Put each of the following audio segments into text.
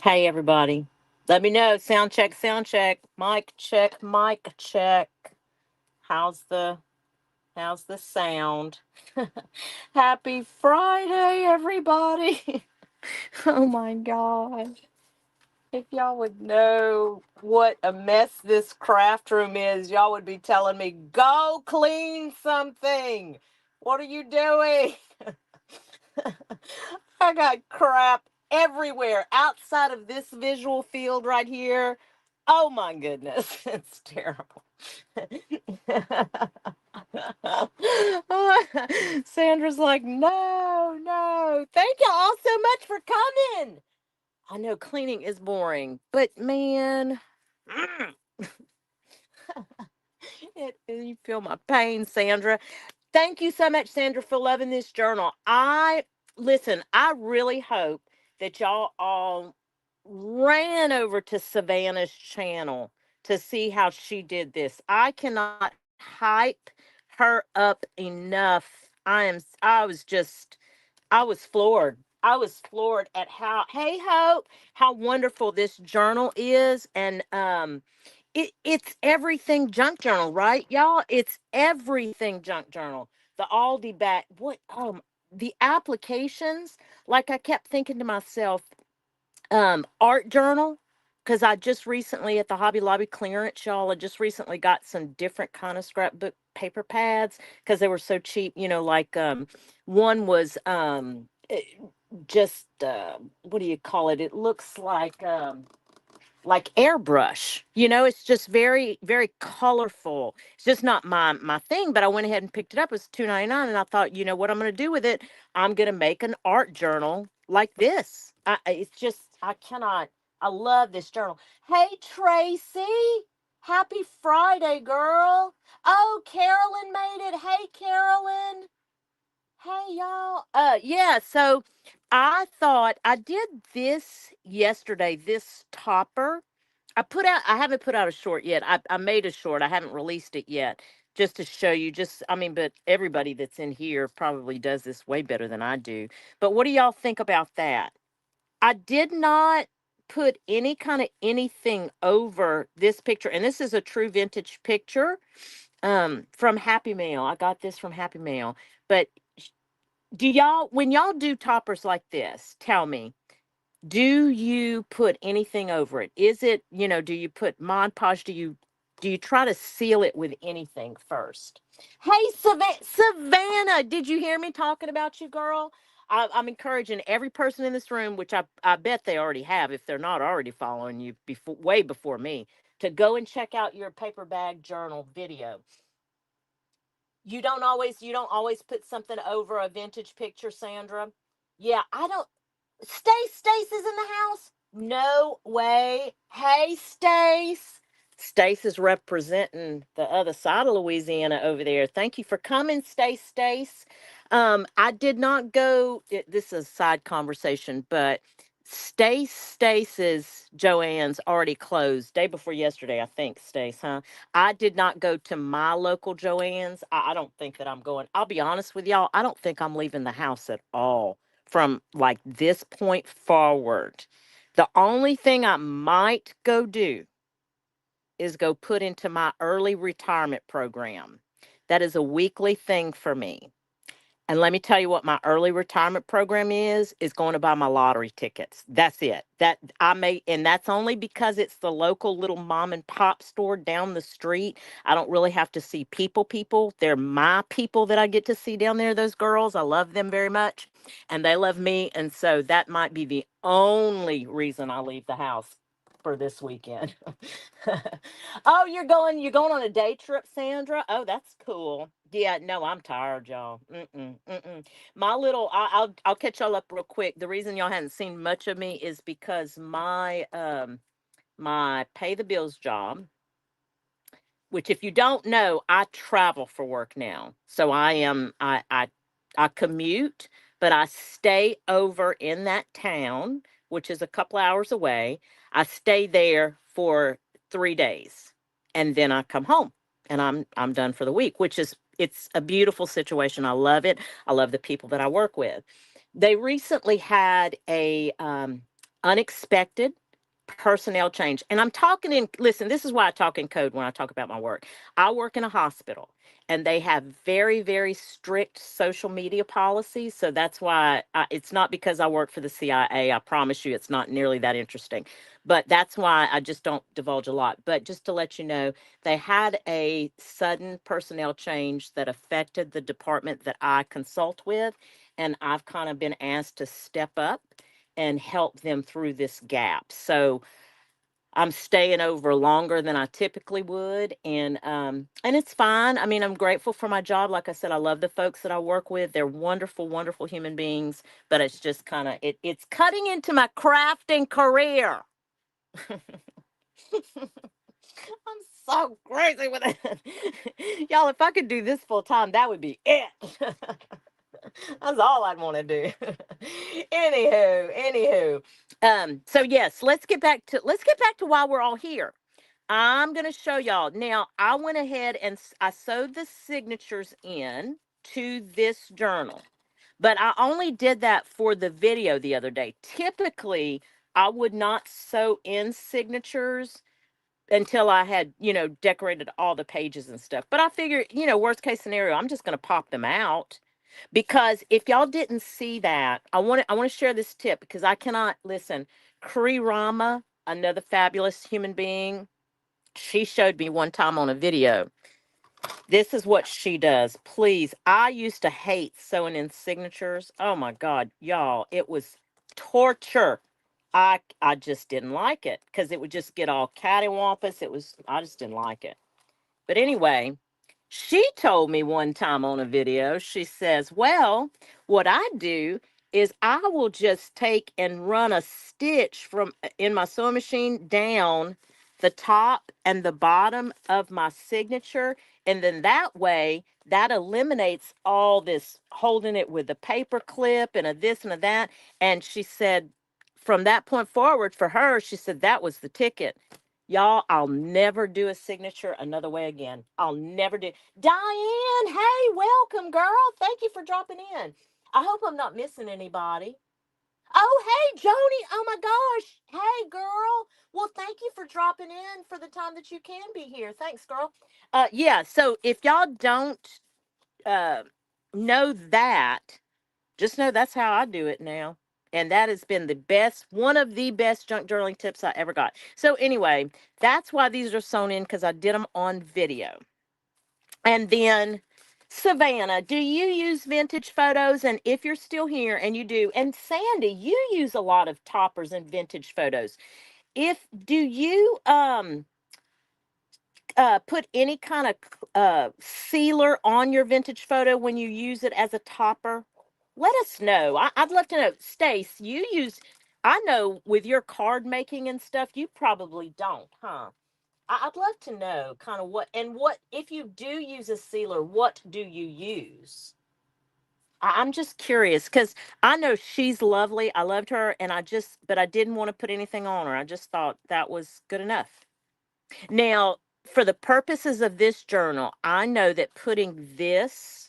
Hey everybody. Let me know. Sound check, sound check. Mic check, mic check. How's the how's the sound? Happy Friday, everybody. Oh my God. If y'all would know what a mess this craft room is, y'all would be telling me, go clean something. What are you doing? I got crap everywhere outside of this visual field right here. Oh my goodness, it's terrible. Sandra's like, no, no. Thank you all so much for coming. I know cleaning is boring, but man, you feel my pain, Sandra. Thank you so much, Sandra, for loving this journal. I really hope that y'all all ran over to Savannah's channel to see how she did this. I cannot hype her up enough. I was floored. I was floored at how, hey Hope, how wonderful this journal is. And it's everything junk journal, right, y'all? It's everything junk journal. The Aldi bag, the applications, like I kept thinking to myself, art journal, because I just recently at the Hobby Lobby clearance, y'all, I just recently got some different kind of scrapbook paper pads because they were so cheap. One was just what do you call it? It looks like airbrush. It's just very, very colorful. It's just not my thing, but I went ahead and picked it up. It was $2.99, and I thought, you know what I'm going to do with it? I'm going to make an art journal like this. It's just I cannot. I love this journal. Hey Tracy, happy Friday, girl. Oh, Carolyn made it. Hey Carolyn. Hey y'all. Yeah, so I thought I did this yesterday, this topper. I haven't put out a short yet. I made a short. I haven't released it yet. Just to show you, but everybody that's in here probably does this way better than I do. But what do y'all think about that? I did not put any kind of anything over this picture. And this is a true vintage picture from Happy Mail. I got this from Happy Mail. But do y'all, when y'all do toppers like this, tell me, do you put anything over it? Is it, do you put Mod Podge? Do you try to seal it with anything first? Hey, Savannah, did you hear me talking about you, girl? I'm encouraging every person in this room, which I bet they already have, if they're not already following you before, way before me, to go and check out your paper bag journal video. You don't always put something over a vintage picture, Sandra. Yeah, I don't. Stace is in the house. No way. Hey, Stace. Stace is representing the other side of Louisiana over there. Thank you for coming, Stace. I did not go. This is a side conversation, but Stace's Joanne's already closed day before yesterday, I think. Stace, huh? I did not go to my local Joanne's. I don't think that I'm going. I'll be honest with y'all. I don't think I'm leaving the house at all from like this point forward. The only thing I might go do is go put into my early retirement program. That is a weekly thing for me. And let me tell you what my early retirement program is going to buy my lottery tickets. That's it. And that's only because it's the local little mom and pop store down the street. I don't really have to see people. They're my people that I get to see down there, those girls. I love them very much and they love me. And so that might be the only reason I leave the house for this weekend. Oh, you're going on a day trip, Sandra? Oh, that's cool. Yeah, no, I'm tired, y'all. I'll catch y'all up real quick. The reason y'all hadn't seen much of me is because my pay the bills job, which if you don't know, I travel for work now. So I commute, but I stay over in that town, which is a couple hours away. I stay there for 3 days and then I come home and I'm done for the week, it's a beautiful situation. I love it. I love the people that I work with. They recently had unexpected personnel change. And I'm talking in, listen, this is why I talk in code when I talk about my work. I work in a hospital and they have very, very strict social media policies. So that's why it's not because I work for the CIA. I promise you it's not nearly that interesting. But that's why I just don't divulge a lot. But just to let you know, they had a sudden personnel change that affected the department that I consult with. And I've kind of been asked to step up and help them through this gap. So I'm staying over longer than I typically would, and it's fine. I mean, I'm grateful for my job. Like I said, I love the folks that I work with. They're wonderful, wonderful human beings. But it's just kind of it's cutting into my crafting career. I'm so crazy with it. Y'all, if I could do this full time, that would be it. That's all I'd want to do. anywho. So yes, let's get back to why we're all here. I'm gonna show y'all. Now, I went ahead and I sewed the signatures in to this journal. But I only did that for the video the other day. Typically, I would not sew in signatures until I had, decorated all the pages and stuff. But I figured, worst case scenario, I'm just going to pop them out because if y'all didn't see that, I want to share this tip because I cannot listen. Cree Rama, another fabulous human being, she showed me one time on a video. This is what she does. Please, I used to hate sewing in signatures. Oh my God, y'all, it was torture. I just didn't like it because it would just get all cattywampus. I just didn't like it. But anyway, she told me one time on a video, she says, well, what I do is I will just take and run a stitch from in my sewing machine down the top and the bottom of my signature. And then that way, that eliminates all this holding it with a paper clip and a this and a that. And she said, from that point forward, for her, she said that was the ticket. Y'all, I'll never do a signature another way again. I'll never do. Diane, hey, welcome, girl. Thank you for dropping in. I hope I'm not missing anybody. Oh, hey, Joni. Oh my gosh. Hey, girl. Well, thank you for dropping in for the time that you can be here. Thanks, girl. Yeah, so if y'all don't uh know that, just know that's how I do it now. And that has been the best, one of the best junk journaling tips I ever got. So, anyway, that's why these are sewn in because I did them on video. And then, Savannah, do you use vintage photos? And if you're still here and you do, and Sandy, you use a lot of toppers and vintage photos. If do you put any kind of sealer on your vintage photo when you use it as a topper? Let us know. I'd love to know. Stace, you use, I know with your card making and stuff, you probably don't, huh? I'd love to know kind of what, if you do use a sealer, what do you use? I'm just curious because I know she's lovely. I loved her and but I didn't want to put anything on her. I just thought that was good enough. Now, for the purposes of this journal, I know that putting this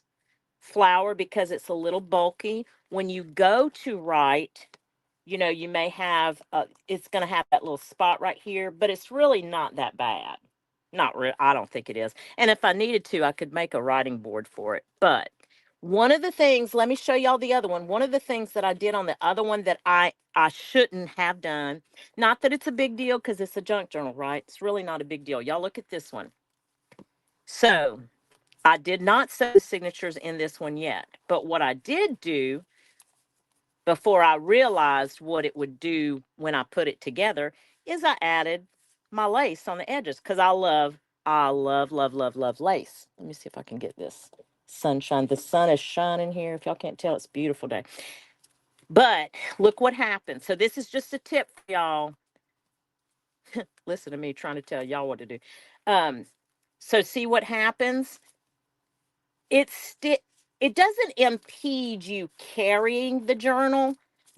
flower, because it's a little bulky, when you go to write, you may have, it's going to have that little spot right here, but it's really not that bad. Not real. I don't think it is. And if I needed to, I could make a writing board for it. But one of the things, let me show y'all the other one. One of the things that I did on the other one that I shouldn't have done, not that it's a big deal because it's a junk journal, right? It's really not a big deal. Y'all look at this one. So I did not sew the signatures in this one yet. But what I did do before I realized what it would do when I put it together is I added my lace on the edges because I love lace. Let me see if I can get this sunshine. The sun is shining here. If y'all can't tell, it's a beautiful day. But look what happened. So this is just a tip for y'all. Listen to me trying to tell y'all what to do. Um, so see what happens? It doesn't impede you carrying the journal,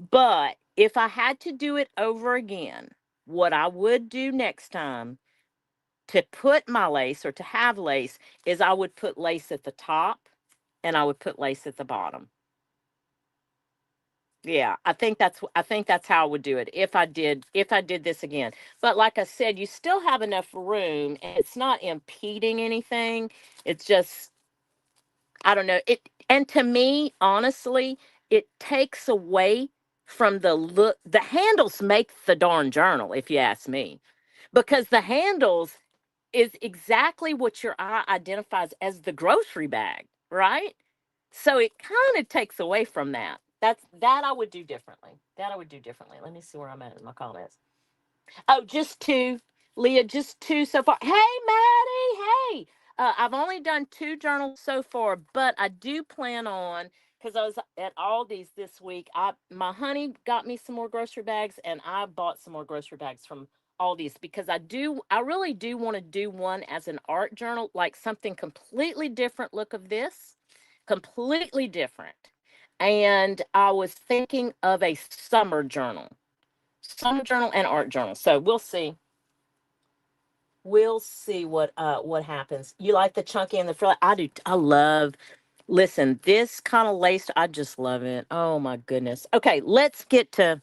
but if I had to do it over again, what I would do next time to put my lace or to have lace is I would put lace at the top and I would put lace at the bottom. Yeah, I think that's how I would do it if I did this again. But like I said, you still have enough room and it's not impeding anything. It's just I don't know. It and to me, honestly, it takes away from the look. The handles make the darn journal, if you ask me. Because the handles is exactly what your eye identifies as the grocery bag, right? So it kind of takes away from that. That I would do differently. That I would do differently. Let me see where I'm at in my comments. Oh, just two, Leah. Just two so far. Hey, Maddie. Hey, I've only done two journals so far, but I do plan on because I was at Aldi's this week. I my honey got me some more grocery bags, and I bought some more grocery bags from Aldi's because I really do want to do one as an art journal, like something completely different. Look of this, completely different. And I was thinking of a summer journal and art journal. So we'll see. We'll see what happens. You like the chunky and the frill? I do. I love. Listen, this kind of lace, I just love it. Oh my goodness. Okay, let's get to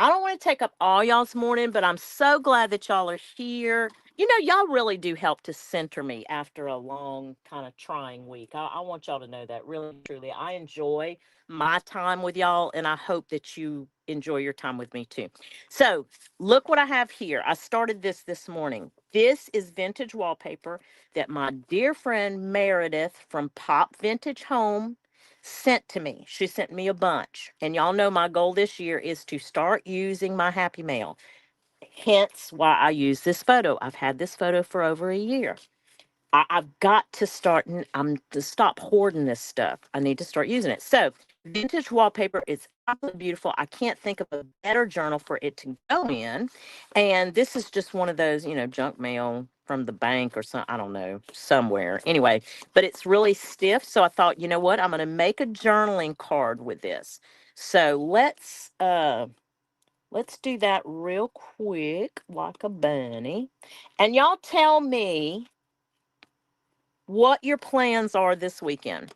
I don't want to take up all y'all's morning, but I'm so glad that y'all are here. You know, y'all really do help to center me after a long, kind of trying week. I want y'all to know that really, truly. I enjoy my time with y'all, and I hope that you enjoy your time with me too. So, look what I have here. I started this morning. This is vintage wallpaper that my dear friend Meredith from Pop Vintage Home sent to me. She sent me a bunch. And y'all know my goal this year is to start using my Happy Mail. Hence why I use this photo. I've had this photo for over a year. I've got to I'm to stop hoarding this stuff. I need to start using it. So, vintage wallpaper is absolutely beautiful. I can't think of a better journal for it to go in. And this is just one of those, junk mail from the bank or some, I don't know, somewhere. Anyway, but it's really stiff. So I thought, you know what? I'm going to make a journaling card with this. So let's do that real quick, like a bunny. And y'all tell me what your plans are this weekend.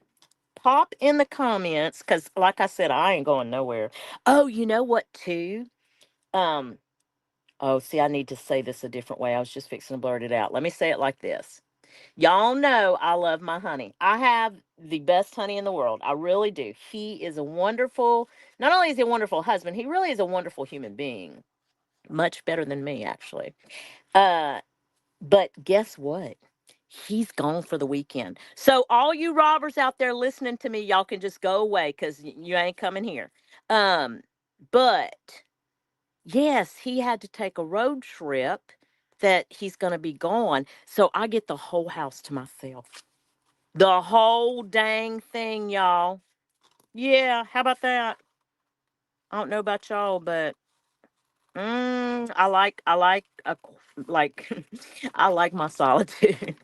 Pop in the comments because, like I said, I ain't going nowhere. Oh, you know what, too? Um, oh, see, I need to say this a different way. I was just fixing to blurt it out. Let me say it like this. Y'all know I love my honey. I have the best honey in the world. I really do. He is a wonderful, not only is he a wonderful husband, he really is a wonderful human being. Much better than me, actually. Uh, But guess what? He's gone for the weekend. So all you robbers out there listening to me, y'all can just go away because you ain't coming here. Um, but yes, he had to take a road trip that he's gonna be gone. So I get the whole house to myself. The whole dang thing, y'all. Yeah, how about that? I don't know about y'all, but like I like my solitude.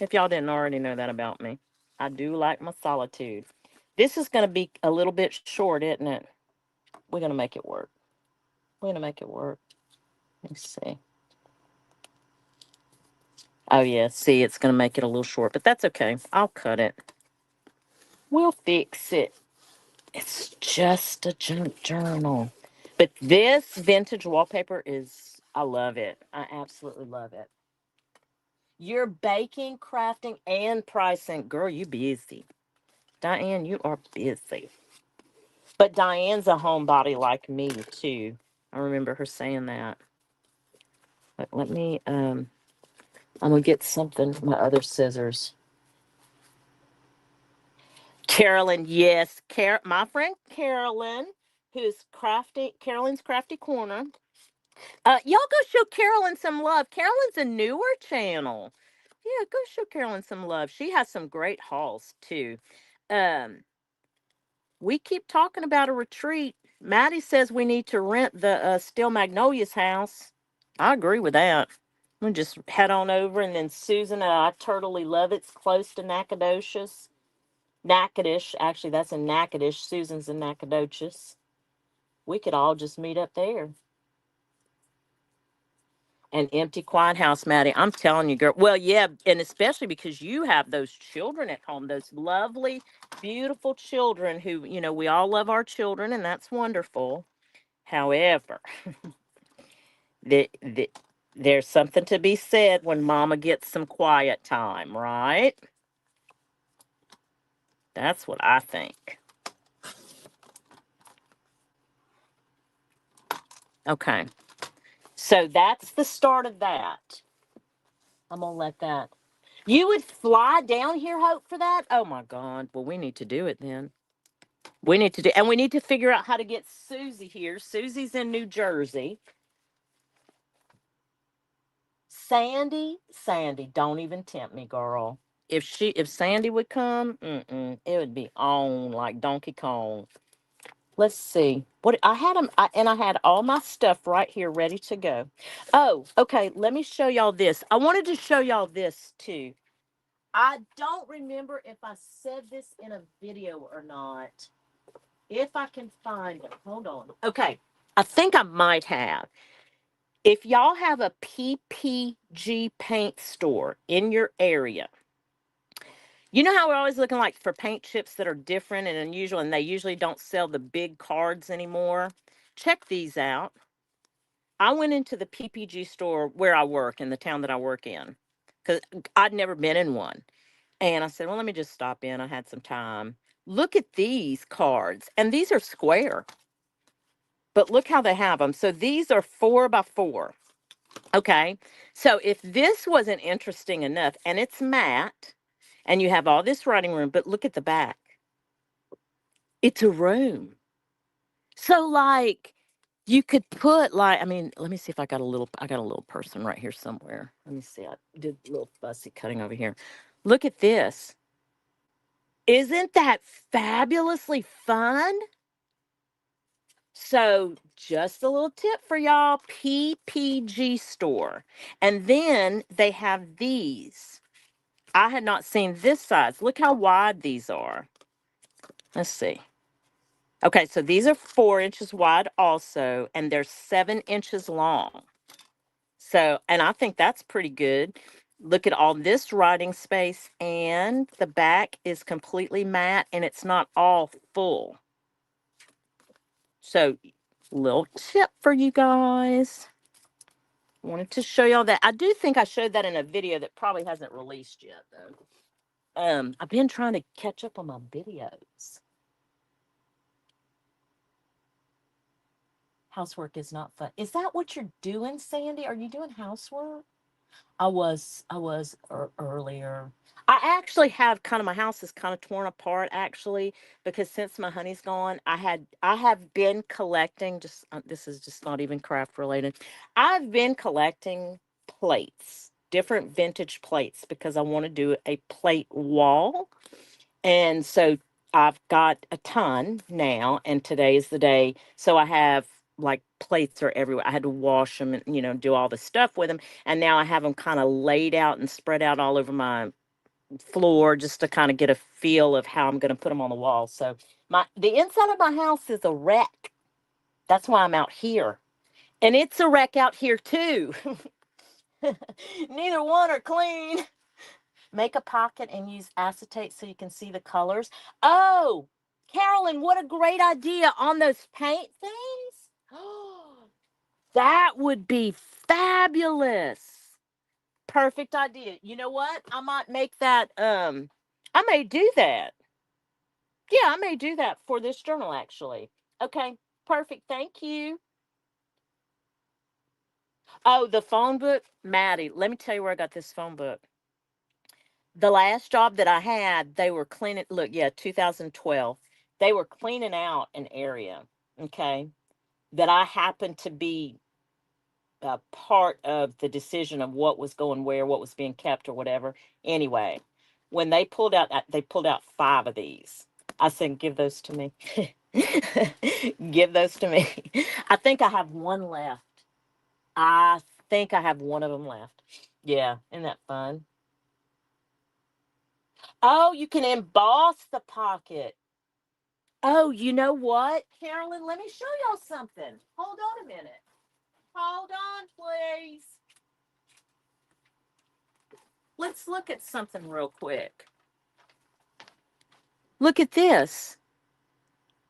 If y'all didn't already know that about me, I do like my solitude. This is going to be a little bit short, isn't it? We're going to make it work. We're going to make it work. Let's see. Oh yeah, see, it's going to make it a little short, but that's okay. I'll cut it. We'll fix it. It's just a junk journal. But this vintage wallpaper is, I love it. I absolutely love it. You're baking, crafting, and pricing. Girl, you busy. Diane, you are busy. But Diane's a homebody like me, too. I remember her saying that. But let me, I'm going to get something, my other scissors. Carolyn, yes. My friend Carolyn, who's crafty, Carolyn's Crafty Corner. Y'all go show Carolyn some love. Carolyn's a newer channel. Yeah, go show Carolyn some love. She has some great hauls, too. Um, we keep talking about a retreat. Maddie says we need to rent the Steel Magnolias house. I agree with that. We'll just head on over, and then Susan, I totally love it. It's close to Nacogdoches. Natchitoches, actually, that's in Natchitoches. Susan's in Nacogdoches. We could all just meet up there. An empty, quiet house, Maddie. I'm telling you, girl. Well, yeah, and especially because you have those children at home, those lovely, beautiful children who, we all love our children, and that's wonderful. However, the, there's something to be said when mama gets some quiet time, right? That's what I think. Okay. So that's the start of that. I'm going to let that. You would fly down here, Hope, for that? Oh, my God. Well, we need to do it then. We need to do, and we need to figure out how to get Susie here. Susie's in New Jersey. Sandy, don't even tempt me, girl. If Sandy would come, it would be on like Donkey Kong. Let's see. What I had them, and I had all my stuff right here ready to go. Oh, okay. Let me show y'all this. I wanted to show y'all this too. I don't remember if I said this in a video or not. If I can find it. Hold on. Okay. I think I might have. If y'all have a PPG paint store in your area, you know how we're always looking like for paint chips that are different and unusual, and they usually don't sell the big cards anymore? Check these out. I went into the PPG store where I work in the town that I work in because I'd never been in one. And I said, well, let me just stop in. I had some time. Look at these cards, and these are square, but look how they have them. So these are 4x4. Okay. So if this wasn't interesting enough, and it's matte, and you have all this writing room, but look at the back. It's a room. So like you could put like, I mean, let me see if I got a little person right here somewhere. Let me see. I did a little fussy cutting over here. Look at this. Isn't that fabulously fun? So, just a little tip for y'all, PPG store. And then they have these. I had not seen this size. Look how wide these are. Let's see. Okay, so these are 4 inches wide also, and they're 7 inches long. So, and I think that's pretty good. Look at all this writing space, and the back is completely matte, and it's not all full. So, little tip for you guys. Wanted to show y'all that. I do think I showed that in a video that probably hasn't released yet, though. I've been trying to catch up on my videos. Housework is not fun. Is that what you're doing, Sandy? Are you doing housework? I was earlier. I actually have kind of my house is kind of torn apart actually because since my honey's gone, I have been collecting just this is just not even craft related. I've been collecting plates, different vintage plates because I want to do a plate wall. And so I've got a ton now, and today is the day. So I have like plates are everywhere. I had to wash them and, do all the stuff with them. And now I have them kind of laid out and spread out all over my floor just to kind of get a feel of how I'm going to put them on the wall. So the inside of my house is a wreck. That's why I'm out here. And it's a wreck out here too. Neither one are clean. Make a pocket and use acetate so you can see the colors. Oh, Carolyn, what a great idea on those paint things. Oh, that would be fabulous. Perfect idea. You know what? I might make that I may do that. Yeah, I may do that for this journal actually. Okay, perfect. Thank you. Oh, the phone book, Maddie, let me tell you where I got this phone book. The last job that I had, they were cleaning, look, yeah, 2012. They were cleaning out an area, okay, that I happened to be a part of the decision of what was going where, what was being kept or whatever. Anyway, when they pulled out 5 of these. I said, give those to me. Give those to me. I think I have one left. I think I have one of them left. Yeah, isn't that fun? Oh, you can emboss the pocket. Oh, you know what, Carolyn? Let me show y'all something. Hold on a minute. Hold on, please. Let's look at something real quick. Look at this.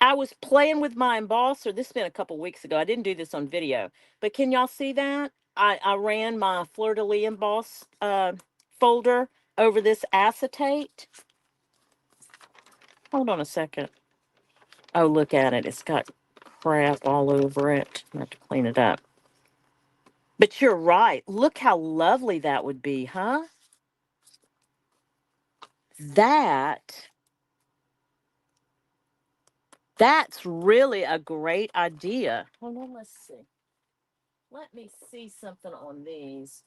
I was playing with my embosser. This has been a couple weeks ago. I didn't do this on video, but can y'all see that? I ran my fleur de lis emboss folder over this acetate. Hold on a second. Oh, look at it. It's got crap all over it. I have to clean it up. But you're right. Look how lovely that would be, huh? That that's really a great idea. Hold on, let's see. Let me see something on these.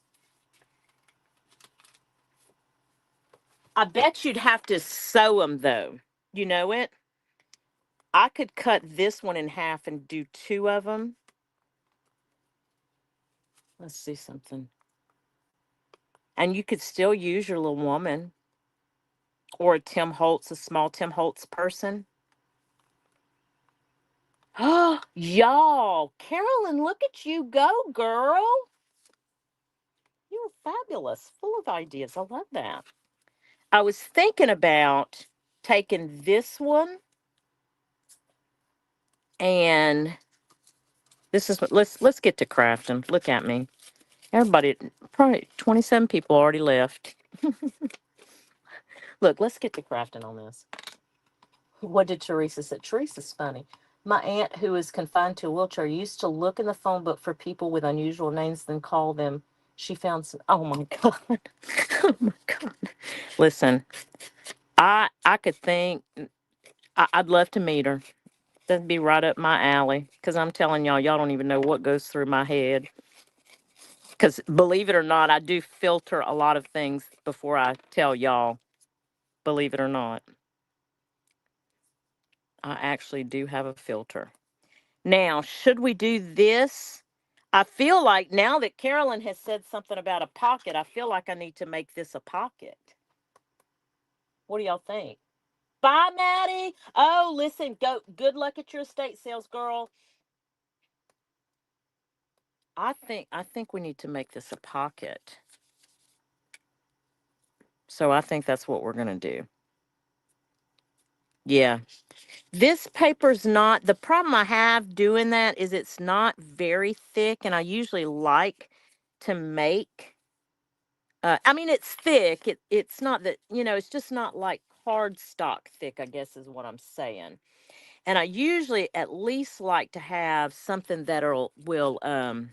I bet you'd have to sew them though. You know it? I could cut this one in half and do two of them. Let's see something. And you could still use your little woman or a Tim Holtz, a small Tim Holtz person. Oh, y'all, Carolyn, look at you go, girl. You're fabulous, full of ideas. I love that. I was thinking about taking this one and this is what let's get to crafting. Look at me. Everybody, probably 27 people already left. Look, let's get to crafting on this. What did Teresa say? Teresa's funny. My aunt, who is confined to a wheelchair, used to look in the phone book for people with unusual names, then call them. She found some. Oh my god! Oh my god! Listen, I could think. I'd love to meet her. That'd be right up my alley. Because I'm telling y'all don't even know what goes through my head. Because believe it or not, I do filter a lot of things before I tell y'all. Believe it or not, I actually do have a filter. Now, should we do this? I feel like now that Carolyn has said something about a pocket, I feel like I need to make this a pocket. What do y'all think? Bye, Maddie. Oh, listen, go. Good luck at your estate sales, girl. I think we need to make this a pocket. So I think that's what we're gonna do. Yeah. This paper's not, the problem I have doing that is it's not very thick, and I usually like to make, I mean, it's thick. It's not that, it's just not like cardstock thick, I guess is what I'm saying. And I usually at least like to have something that will, I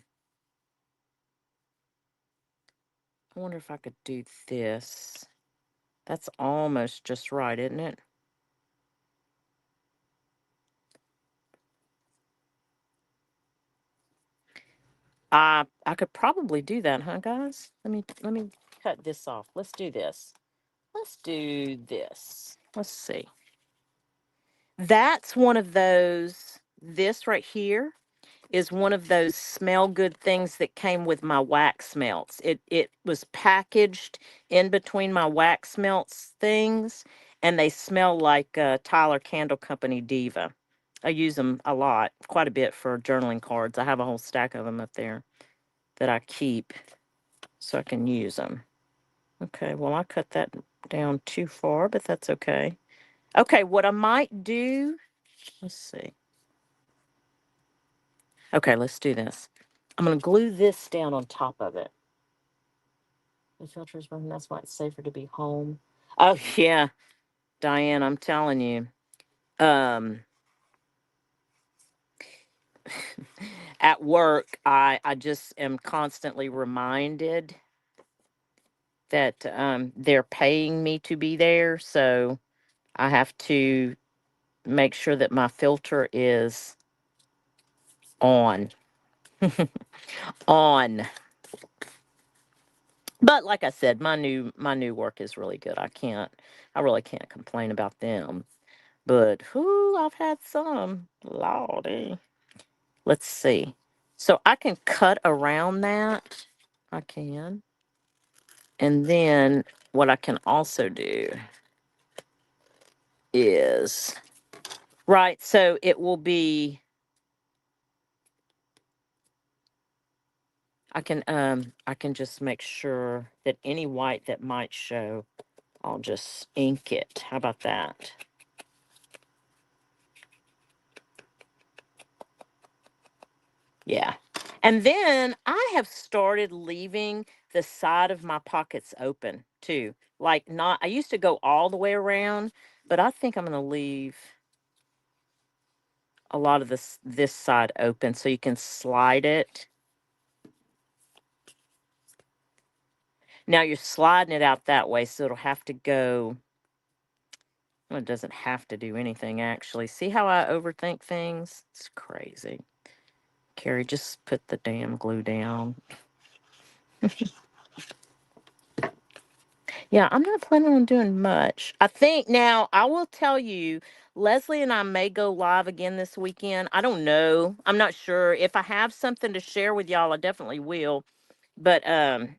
wonder if I could do this. That's almost just right, isn't it? I could probably do that, huh, guys? Let me cut this off. Let's do this. Let's do this. Let's see. That's one of those. This right here is one of those smell good things that came with my wax melts. It was packaged in between my wax melts things, and they smell like Tyler Candle Company Diva. I use them a lot, quite a bit for journaling cards. I have a whole stack of them up there that I keep so I can use them. Okay, well, I cut that down too far, but that's okay. Okay, what I might do, let's see. Okay, let's do this. I'm going to glue this down on top of it. The filter's running, that's why it's safer to be home. Oh, yeah, Diane, I'm telling you. Um, at work, I just am constantly reminded that they're paying me to be there, so I have to make sure that my filter is on. On. But like I said, my new work is really good. I really can't complain about them. But whoo, I've had some. Lordy. Let's see. So I can cut around that. I can. And then what I can also do is right, so it will be I can just make sure that any white that might show, I'll just ink it. How about that? Yeah. And then I have started leaving the side of my pockets open too. Like, not, I used to go all the way around, but I think I'm going to leave a lot of this side open so you can slide it. Now you're sliding it out that way, so it'll have to go. Well, it doesn't have to do anything actually. See how I overthink things? It's crazy. Carrie, just put the damn glue down. Yeah, I'm not planning on doing much. I think now I will tell you, Leslie and I may go live again this weekend. I don't know. I'm not sure. If I have something to share with y'all, I definitely will. But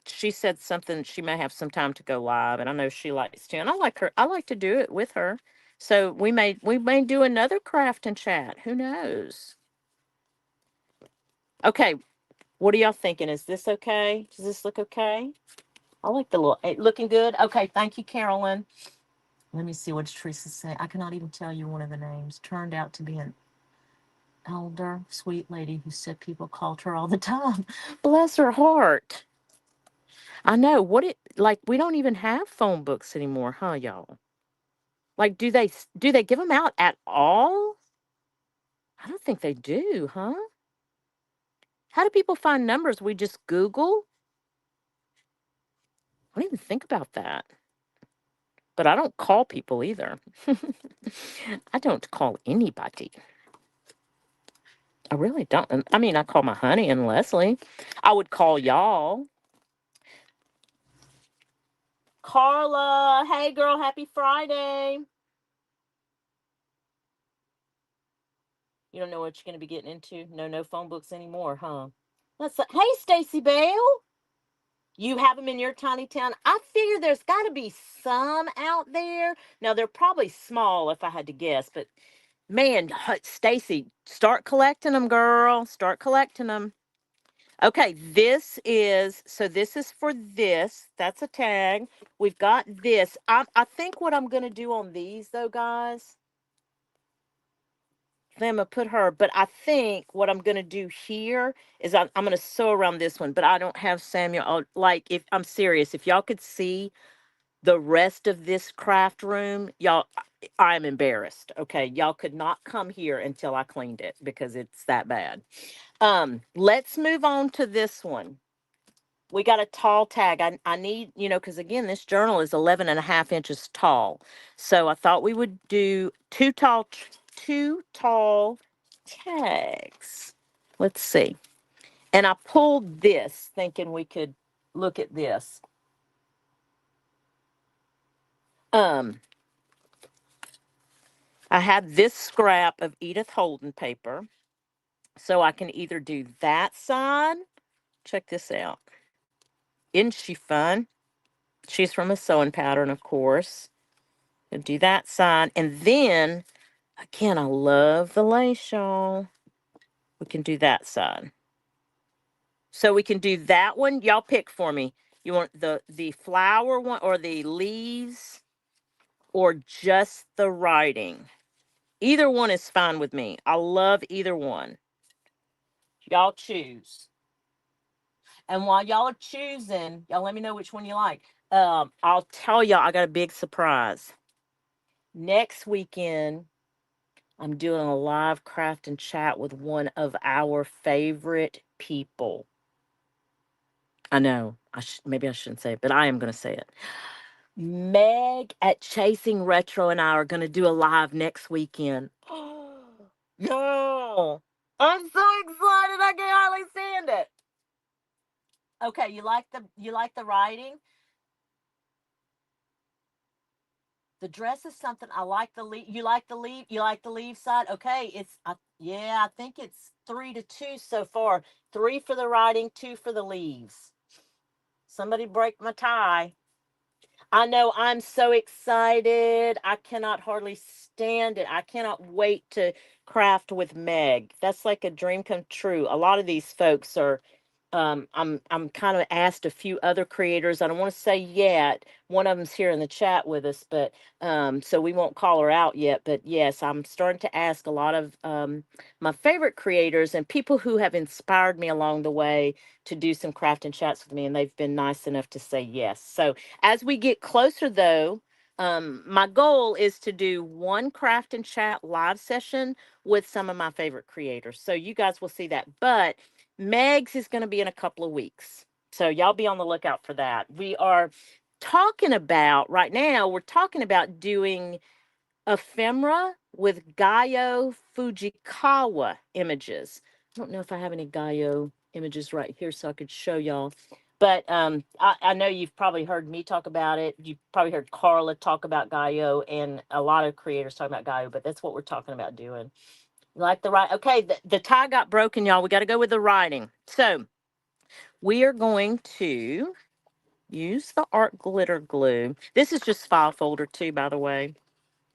she said something she may have some time to go live, and I know she likes to. And I like her. I like to do it with her. So we may do another craft and chat. Who knows? Okay, what are y'all thinking? Is this okay? Does this look okay? I like the little looking good. Okay, thank you, Carolyn. Let me see what Teresa say. I cannot even tell you one of the names. Turned out to be an elder, sweet lady who said people called her all the time. Bless her heart. I know what it like. We don't even have phone books anymore, huh, y'all? Like, do they give them out at all? I don't think they do, huh? How do people find numbers? We just Google. I don't even think about that. But I don't call people either. I don't call anybody. I really don't. I mean, I call my honey and Leslie. I would call y'all. Carla, hey girl, happy Friday. You don't know what you're going to be getting into? No phone books anymore, huh? Hey, Stacy Bale. You have them in your tiny town. I figure there's got to be some out there. Now, they're probably small if I had to guess, but man, Stacy, start collecting them, girl. Start collecting them. Okay, this is for this. That's a tag. We've got this. I think what I'm going to do on these, though, guys, I'm gonna put her, but I think what I'm gonna do here is I'm gonna sew around this one, but I don't have Samuel. Like, if I'm serious, if y'all could see the rest of this craft room, y'all, I'm embarrassed. Okay, y'all could not come here until I cleaned it because it's that bad. Let's move on to this one. We got a tall tag. I need, because again, this journal is 11 and a half inches tall. So I thought we would do two tall tags. Let's see. And I pulled this thinking we could look at this. Um, I have this scrap of Edith Holden paper. So I can either do that side. Check this out. Isn't she fun? She's from a sewing pattern, of course. We'll do that side. And then, again, I love the lace, y'all. We can do that side. So we can do that one. Y'all pick for me. You want the flower one or the leaves or just the writing? Either one is fine with me. I love either one. Y'all choose. And while y'all are choosing, y'all let me know which one you like. I'll tell y'all I got a big surprise. Next weekend, I'm doing a live craft and chat with one of our favorite people. I know. Maybe I shouldn't say it, but I am going to say it. Meg at Chasing Retro and I are going to do a live next weekend. No, I'm so excited. I can hardly stand it. Okay, you like the writing? The dress is something I like. The leave. You like the leave. You like the leave side. Okay, yeah. I think it's 3-2 so far. 3 for the writing, 2 for the leaves. Somebody break my tie. I know. I'm so excited. I cannot hardly stand it. I cannot wait to craft with Meg. That's like a dream come true. A lot of these folks are. I'm kind of asked a few other creators. I don't want to say yet. One of them's here in the chat with us, but so we won't call her out yet. But yes, I'm starting to ask a lot of my favorite creators and people who have inspired me along the way to do some craft and chats with me, and they've been nice enough to say yes. So as we get closer, though, my goal is to do one craft and chat live session with some of my favorite creators. So you guys will see that, but Meg's is going to be in a couple of weeks. So y'all be on the lookout for that. We are talking about right now, we're talking about doing ephemera with Gaio Fujikawa images. I don't know if I have any Gaio images right here so I could show y'all. But I know you've probably heard me talk about it. You've probably heard Carla talk about Gaio and a lot of creators talk about Gaio, but that's what we're talking about doing. Like the right, okay, the tie got broken, y'all. We got to go with the writing. So we are going to use the art glitter glue. This is just file folder too, by the way,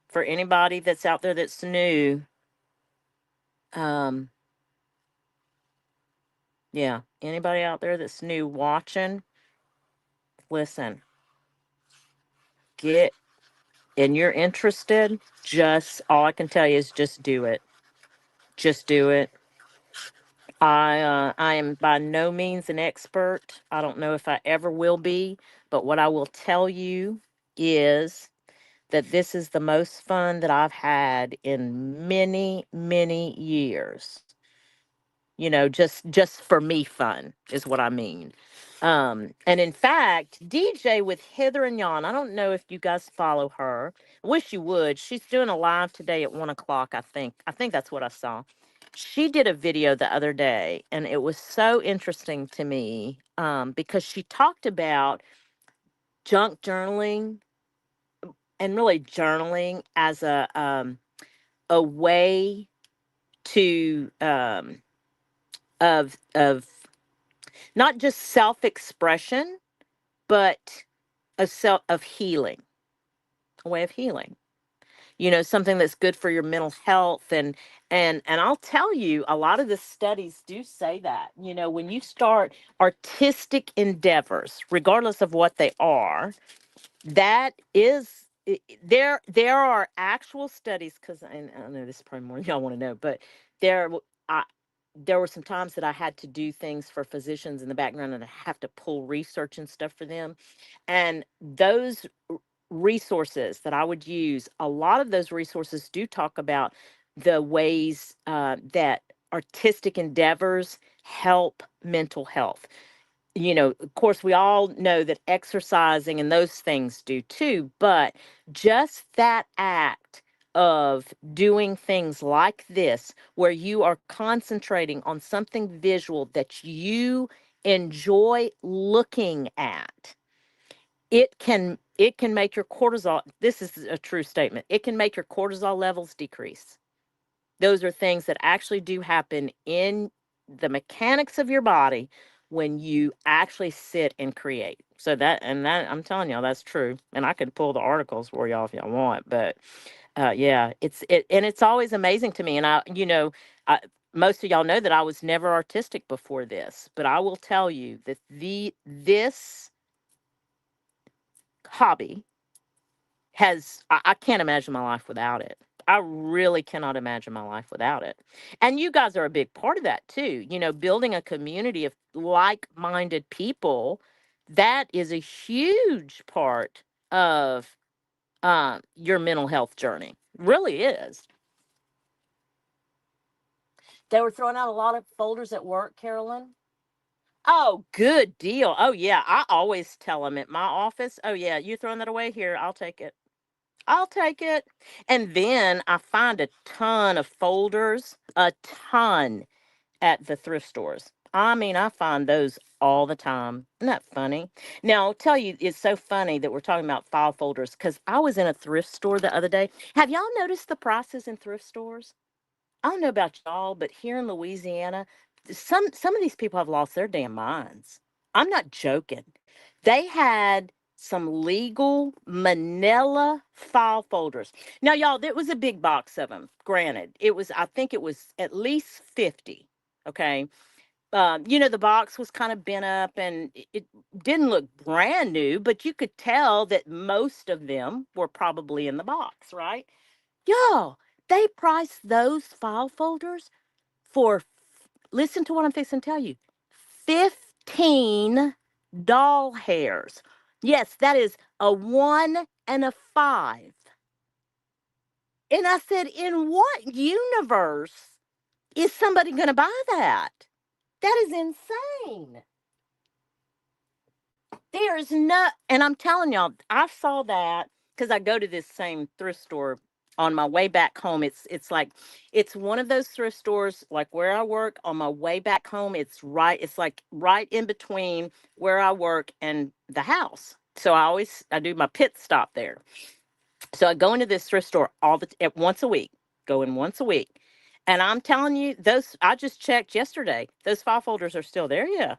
for anybody that's out there that's new. Um, yeah, anybody out there that's new watching, listen, get, and you're interested, just, all I can tell you is just do it. Just do it. I am by no means an expert. I don't know if I ever will be, but what I will tell you is that this is the most fun that I've had in many, many years. You know, just for me fun is what I mean. And in fact, DJ with Heather and Yon, I don't know if you guys follow her. I wish you would. She's doing a live today at 1 o'clock, I think. I think that's what I saw. She did a video the other day, and it was so interesting to me because she talked about junk journaling and really journaling as a way to of not just self-expression, but a self of healing, a way of healing. You know, something that's good for your mental health, and I'll tell you, a lot of the studies do say that. You know, when you start artistic endeavors, regardless of what they are, that is there are actual studies, because I know this is probably more than y'all want to know, but there I, there were some times that I had to do things for physicians in the background, and I have to pull research and stuff for them. And those resources that I would use, a lot of those resources do talk about the ways that artistic endeavors help mental health. You know, of course, we all know that exercising and those things do too, but just that act of doing things like this, where you are concentrating on something visual that you enjoy looking at, it can make your cortisol, this is a true statement, it can make your cortisol levels decrease. Those are things that actually do happen in the mechanics of your body when you actually sit and create. So that I'm telling y'all, that's true. And I can pull the articles for y'all if y'all want. But yeah, and it's always amazing to me. And most of y'all know that I was never artistic before this, but I will tell you that this hobby I can't imagine my life without it. I really cannot imagine my life without it. And you guys are a big part of that too. You know, building a community of like-minded people, that is a huge part of your mental health journey. Really is. They were throwing out a lot of folders at work, Carolyn. Oh, good deal. Oh yeah, I always tell them at my office, "Oh yeah, you throwing that away? Here, I'll take it." I'll take it. And then I find a ton of folders, a ton at the thrift stores. I mean, I find those all the time. Isn't that funny? Now, I'll tell you, it's so funny that we're talking about file folders because I was in a thrift store the other day. Have y'all noticed the prices in thrift stores? I don't know about y'all, but here in Louisiana, some of these people have lost their damn minds. I'm not joking. They had some legal manila file folders. Now, y'all, there was a big box of them. Granted, I think it was at least 50. Okay. The box was kind of bent up and it didn't look brand new, but you could tell that most of them were probably in the box, right? Y'all, they priced those file folders for, listen to what I'm fixing to tell you, 15 doll hairs. Yes, that is a 1 and a 5. And I said, in what universe is somebody going to buy that? That is insane. There's no, and I'm telling y'all, I saw that because I go to this same thrift store on my way back home. It's like it's one of those thrift stores like where I work. On my way back home, it's like right in between where I work and the house. So I do my pit stop there. So I go into this thrift store at once a week. Go in once a week. And I'm telling you, those I just checked yesterday. Those file folders are still there, yeah.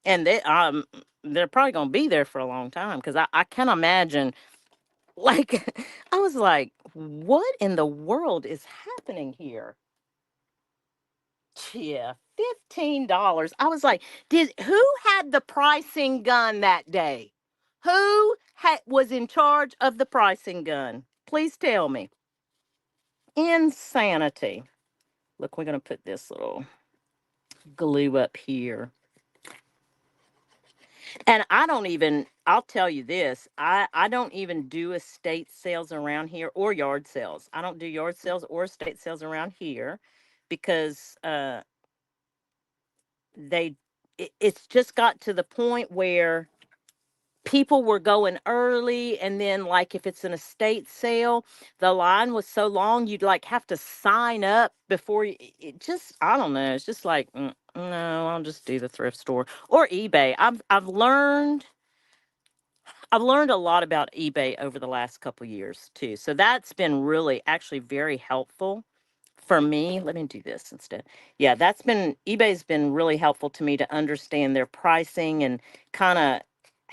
And they're probably gonna be there for a long time because I can't imagine like I was like, what in the world is happening here? Yeah, $15. I was like, did who had the pricing gun that day? Was in charge of the pricing gun? Please tell me. Insanity. Look, we're gonna put this little glue up here. And I'll tell you this, I don't even do estate sales around here or yard sales. I don't do yard sales or estate sales around here because they it's just got to the point where people were going early, and then like if it's an estate sale, the line was so long you'd like have to sign up before it just, I don't know, it's just like, no, I'll just do the thrift store or eBay. I've learned a lot about eBay over the last couple years too. So that's been really actually very helpful for me. Let me do this instead. Yeah, eBay's been really helpful to me to understand their pricing and kind of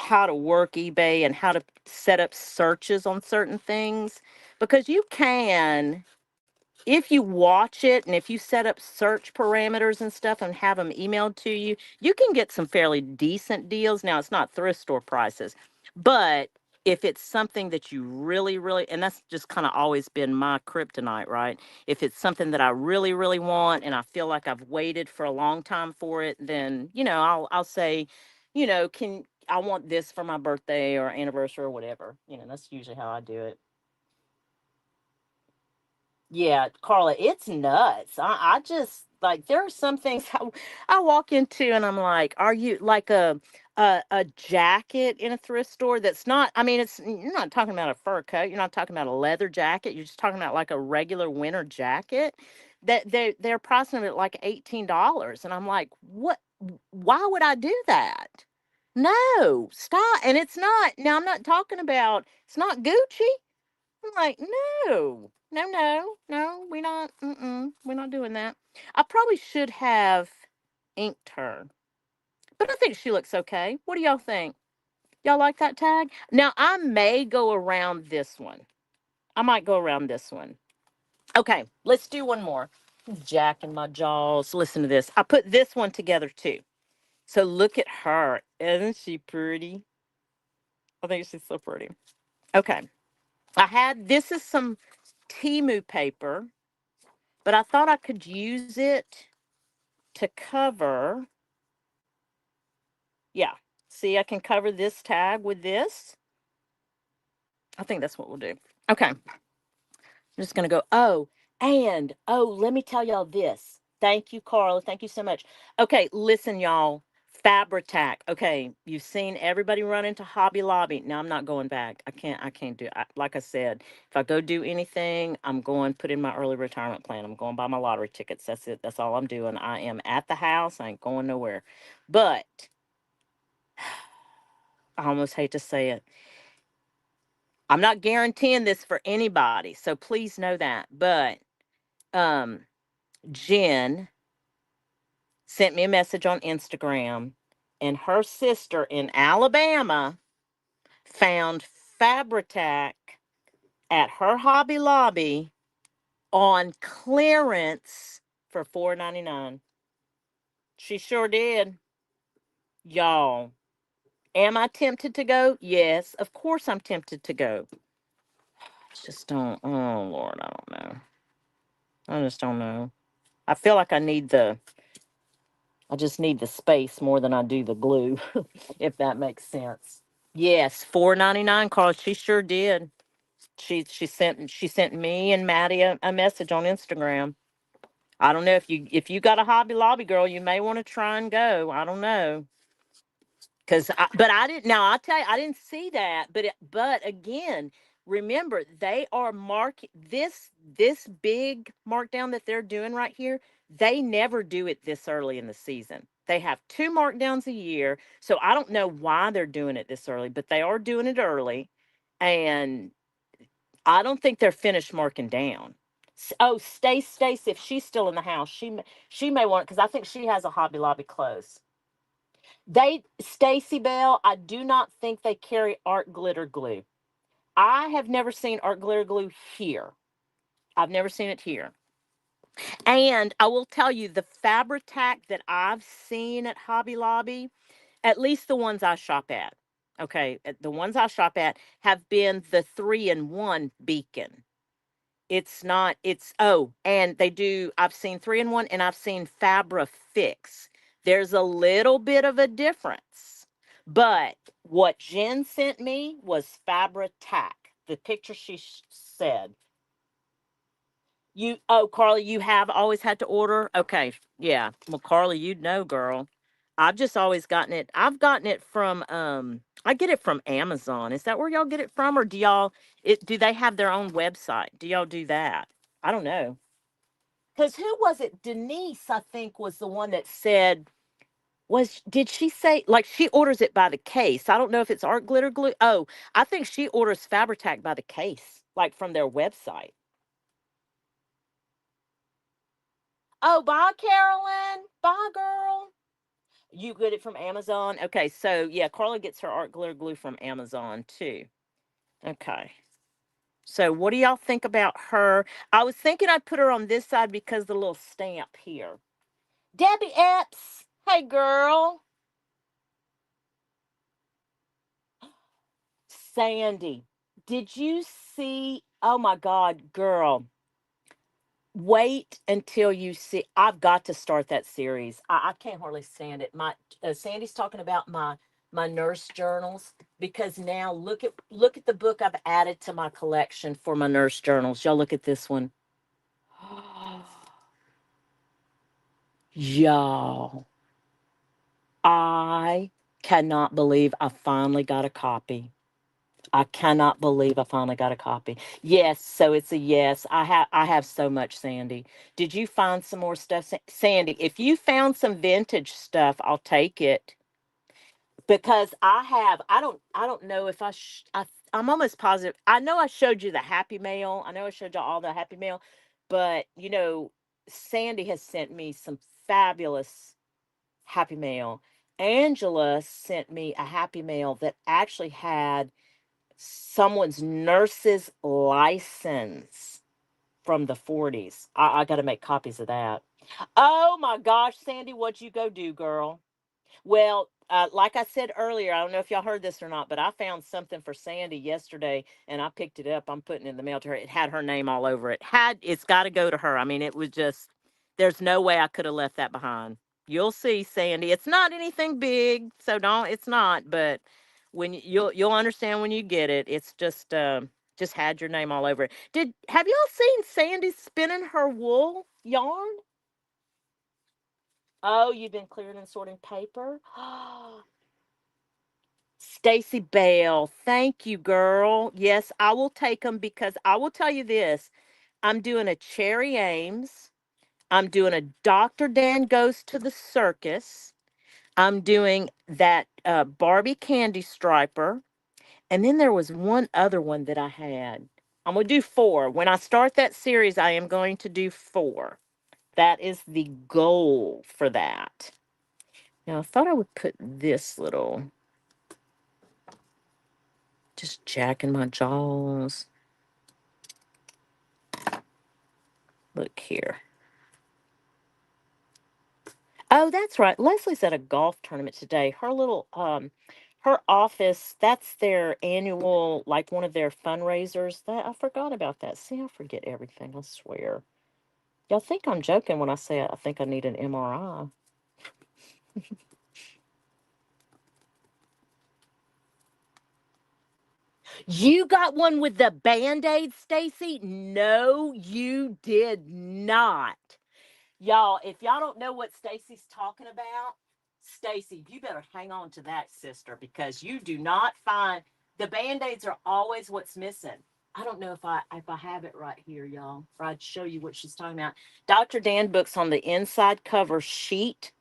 how to work eBay and how to set up searches on certain things because you can, if you watch it and if you set up search parameters and stuff and have them emailed to you, you can get some fairly decent deals. Now, it's not thrift store prices, but if it's something that you really, really, and that's just kind of always been my kryptonite, right? If it's something that I really, really want and I feel like I've waited for a long time for it, then, I'll say, I want this for my birthday or anniversary or whatever. That's usually how I do it. Yeah, Carla, it's nuts. I just like there are some things I walk into and I'm like, are you like a jacket in a thrift store that's not, I mean, you're not talking about a fur coat, you're not talking about a leather jacket, you're just talking about like a regular winter jacket that they're pricing it at like $18. And I'm like, what, why would I do that? No, stop. And it's not, now I'm not talking about, it's not Gucci. I'm like, no, no, no, no, we're not doing that. I probably should have inked her, but I think she looks okay. What do y'all think? Y'all like that tag? Now, I may go around this one. I might go around this one. Okay, let's do one more. Jack in my jaws. Listen to this. I put this one together too. So look at her. Isn't she pretty? I think she's so pretty. Okay. This is some Timu paper, but I thought I could use it to cover. Yeah. See, I can cover this tag with this. I think that's what we'll do. Okay. I'm just going to go. Let me tell y'all this. Thank you, Carla. Thank you so much. Okay. Listen, y'all. Fabritac. Okay. You've seen everybody run into Hobby Lobby. Now I'm not going back. I can't do it. Like I said, if I go do anything, I'm going put in my early retirement plan. I'm going buy my lottery tickets. That's it. That's all I'm doing. I am at the house. I ain't going nowhere. But I almost hate to say it. I'm not guaranteeing this for anybody, so please know that. But um, Jen sent me a message on Instagram, and her sister in Alabama found Fabritac at her Hobby Lobby on clearance for $4.99. She sure did. Y'all, am I tempted to go? Yes, of course I'm tempted to go. I just don't, oh Lord, I don't know. I just don't know. I feel like I just need the space more than I do the glue, if that makes sense. Yes, 4.99, Carl. She sure did. She sent me and Maddie a message on Instagram. I don't know if you got a Hobby Lobby, girl, you may want to try and go. I don't know. But I didn't. Now I'll tell you, I didn't see that. But again, remember they are this big markdown that they're doing right here. They never do it this early in the season. They have two markdowns a year, so I don't know why they're doing it this early, but they are doing it early, and I don't think they're finished marking down. Oh, Stace, if she's still in the house, she may want, because I think she has a Hobby Lobby close. They Stacy Bell, I do not think they carry art glitter glue. I have never seen art glitter glue here. I've never seen it here. And I will tell you the Fabri-Tac that I've seen at Hobby Lobby, at least the ones I shop at. Okay, the ones I shop at have been the 3-in-1 beacon. It's not, it's, oh, and they do, I've seen 3-in-1 and I've seen Fabra Fix. There's a little bit of a difference. But what Jen sent me was Fabra Tac. The picture she said. Oh, Carly, you have always had to order? Okay. Yeah. Well, Carly, you'd know, girl. I've just always gotten it. I've gotten it from, I get it from Amazon. Is that where y'all get it from? Or do they have their own website? Do y'all do that? I don't know. Because who was it? Denise, I think, was the one that said, did she say, like, she orders it by the case? I don't know if it's art glitter glue. Oh, I think she orders Fabri-Tac by the case, like from their website. Oh, bye, Carolyn. Bye, girl. You get it from Amazon? Okay, so yeah, Carla gets her art glitter glue from Amazon too. Okay. So what do y'all think about her? I was thinking I'd put her on this side because the little stamp here. Debbie Epps. Hey, girl. Sandy. Did you see? Oh my God, girl. Wait until you see. I've got to start that series. I can't hardly stand it. Sandy's talking about my nurse journals, because now look at the book I've added to my collection for my nurse journals. Y'all look at this one. Y'all, I cannot believe I finally got a copy. I cannot believe I finally got a copy. Yes, so it's a yes. I have so much, Sandy. Did you find some more stuff, Sandy? If you found some vintage stuff, I'll take it, because I don't know if I'm almost positive. I know I showed you the Happy Mail. I know I showed you all the Happy Mail, but Sandy has sent me some fabulous Happy Mail. Angela sent me a Happy Mail that actually had someone's nurse's license from the 40s. I got to make copies of that. Oh my gosh, Sandy, what'd you go do, girl? Well, like I said earlier, I don't know if y'all heard this or not, but I found something for Sandy yesterday and I picked it up. I'm putting it in the mail to her. It had her name all over it. It's got to go to her. I mean, it was just, there's no way I could have left that behind. You'll see, Sandy. It's not anything big, so don't. It's not. But you'll understand when you get it. It's just had your name all over it. Have y'all seen Sandy spinning her wool yarn? Oh, you've been clearing and sorting paper? Stacy Bell, thank you, girl. Yes, I will take them, because I will tell you this. I'm doing a Cherry Ames. I'm doing a Dr. Dan Goes to the Circus. I'm doing that Barbie Candy Striper. And then there was one other one that I had. I'm going to do 4. When I start that series, I am going to do 4. That is the goal for that. Now, I thought I would put this little, just jacking my jaws. Look here. Oh, that's right. Leslie's at a golf tournament today. Her office, that's their annual, like one of their fundraisers. That I forgot about that. See, I forget everything, I swear. Y'all think I'm joking when I say I think I need an MRI. You got one with the Band-Aid, Stacy? No, you did not. Y'all, if y'all don't know what Stacy's talking about, Stacy, you better hang on to that, sister, because you do not find the Band-Aids are always what's missing. I don't know if I have it right here, y'all, or I'd show you what she's talking about. Dr. Dan books on the inside cover sheet,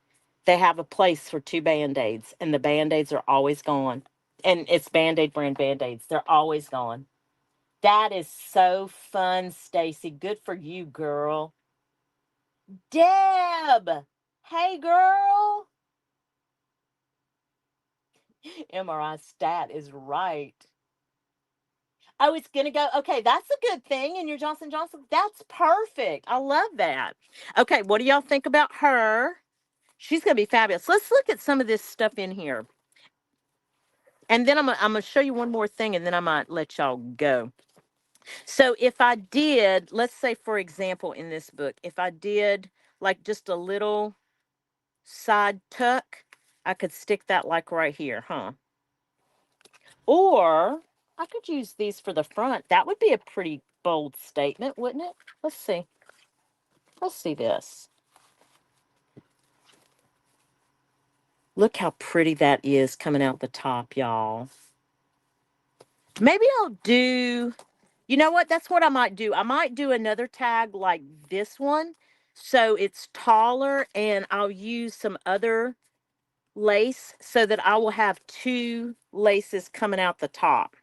they have a place for two Band-Aids, and the Band-Aids are always gone. And it's Band-Aid brand Band-Aids. They're always gone. That is so fun, Stacy. Good for you, girl. Deb! Hey, girl! MRI stat is right. Oh, it's gonna go. Okay, that's a good thing. And your Johnson Johnson, that's perfect. I love that. Okay, what do y'all think about her? She's gonna be fabulous. Let's look at some of this stuff in here, and then I'm gonna show you one more thing, and then I might let y'all go. So if I did, let's say for example, in this book, if I did like just a little side tuck, I could stick that like right here, huh? Or I could use these for the front. That would be a pretty bold statement, wouldn't it? Let's see. Let's see this. Look how pretty that is coming out the top, y'all. Maybe I'll do, you know what? That's what I might do. I might do another tag like this one. So it's taller and I'll use some other lace so that I will have two laces coming out the top.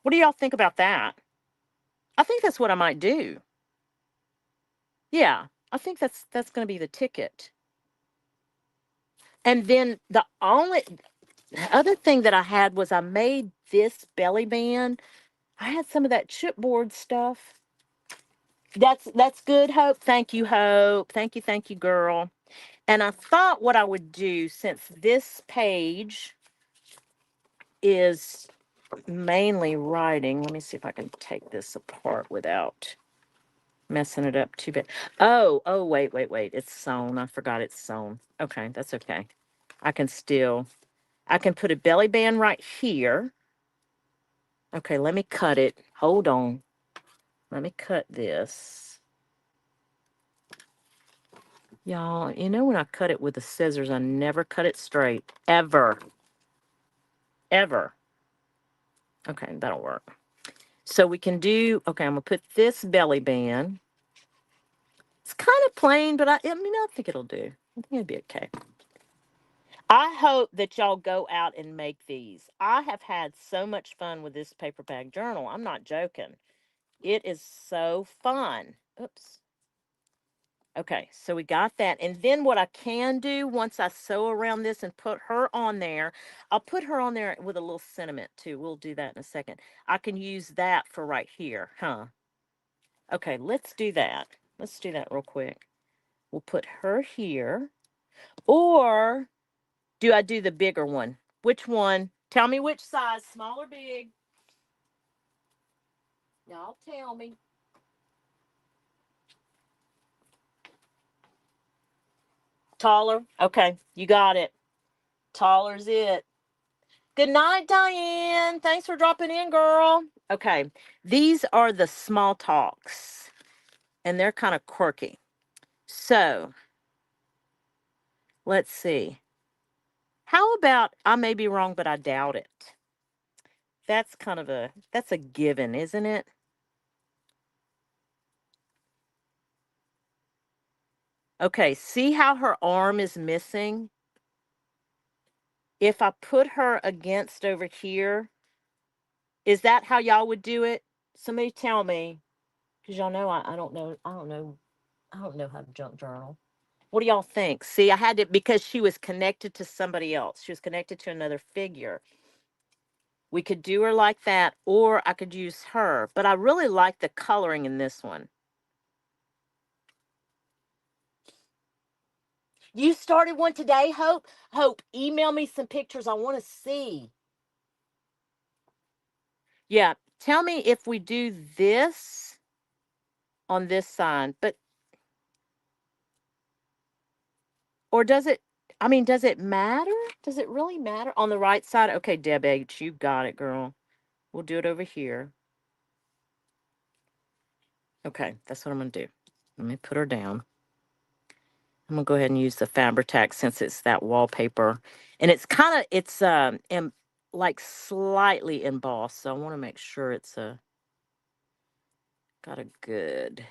What do y'all think about that? I think that's what I might do. Yeah, I think that's going to be the ticket. And then the only other thing that I had was I made this belly band. I had some of that chipboard stuff. That's good, Hope. Thank you, Hope. Thank you, girl. And I thought what I would do, since this page is mainly writing, let me see if I can take this apart without messing it up too bad. Oh, wait. It's sewn. I forgot it's sewn. Okay, that's okay. I can still, I can put a belly band right here. Okay, let me cut it. Hold on. Let me cut this. Y'all, you know when I cut it with the scissors, I never cut it straight. Ever. Ever. Okay, that'll work. So we can do, okay, I'm going to put this belly band. It's kind of plain, but I mean, I think it'll do. I think it'll be okay. I hope that y'all go out and make these. I have had so much fun with this paper bag journal. I'm not joking. It is so fun. Oops. Okay, so we got that. And then what I can do once I sew around this and put her on there, I'll put her on there with a little sentiment too. We'll do that in a second. I can use that for right here, huh? Okay, let's do that. Let's do that real quick. We'll put her here. Or do I do the bigger one? Which one? Tell me which size, small or big. Y'all tell me. Taller? Okay, you got it. Taller's it. Good night, Diane. Thanks for dropping in, girl. Okay, these are the small talks, and they're kind of quirky. So, let's see. How about, I may be wrong, but I doubt it. That's a given, isn't it? Okay, see how her arm is missing? If I put her against over here, is that how y'all would do it? Somebody tell me, because y'all know I don't know. I don't know how to junk journal. What do y'all think? See, I had to, because she was connected to somebody else. She was connected to another figure. We could do her like that, or I could use her. But I really like the coloring in this one. You started one today, Hope? Hope, email me some pictures. I want to see. Yeah, tell me if we do this on this side, but or does it? I mean, does it matter? Does it really matter on the right side? Okay, Deb H, you got it, girl. We'll do it over here. Okay, that's what I'm gonna do. Let me put her down. I'm gonna go ahead and use the Fabri-Tac since it's that wallpaper, and it's kind of like slightly embossed. So I want to make sure it's got a good.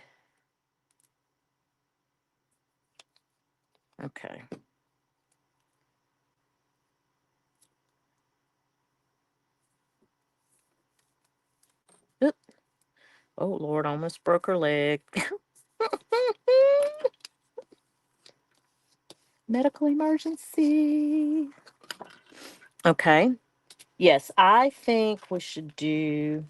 Okay. Oop. Oh Lord, almost broke her leg. Medical emergency. Okay. Yes, I think we should do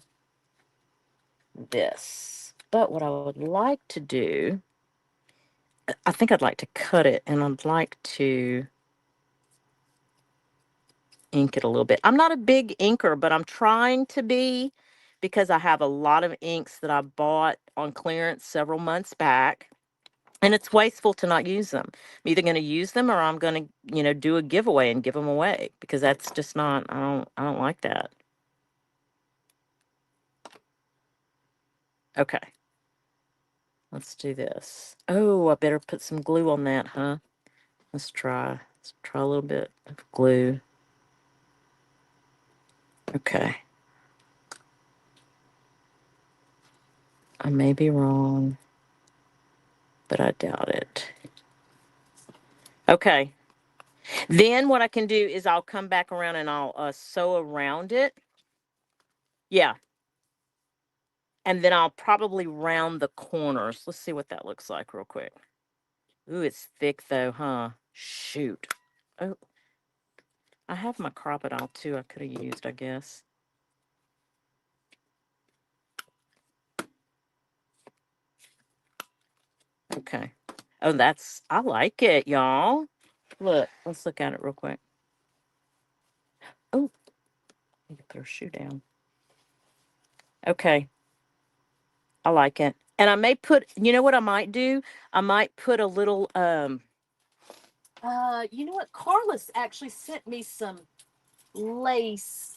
this. But what I would like to do, I think I'd like to cut it and I'd like to ink it a little bit. I'm not a big inker, but I'm trying to be because I have a lot of inks that I bought on clearance several months back. And it's wasteful to not use them. I'm either going to use them or I'm going to, do a giveaway and give them away because that's just not, I don't like that. Okay. Let's do this. Oh, I better put some glue on that, huh? Let's try. Let's try a little bit of glue. Okay. I may be wrong, but I doubt it. Okay. Then what I can do is I'll come back around and I'll sew around it. Yeah. And then I'll probably round the corners. Let's see what that looks like real quick. Ooh, it's thick though, huh? Shoot. Oh, I have my crocodile too. I could have used, I guess. Okay. Oh, I like it, y'all. Look, let's look at it real quick. Oh, you can put her shoe down. Okay. I like it. And I may put, you know what I might do? I might put a little, you know what? Carlos actually sent me some lace.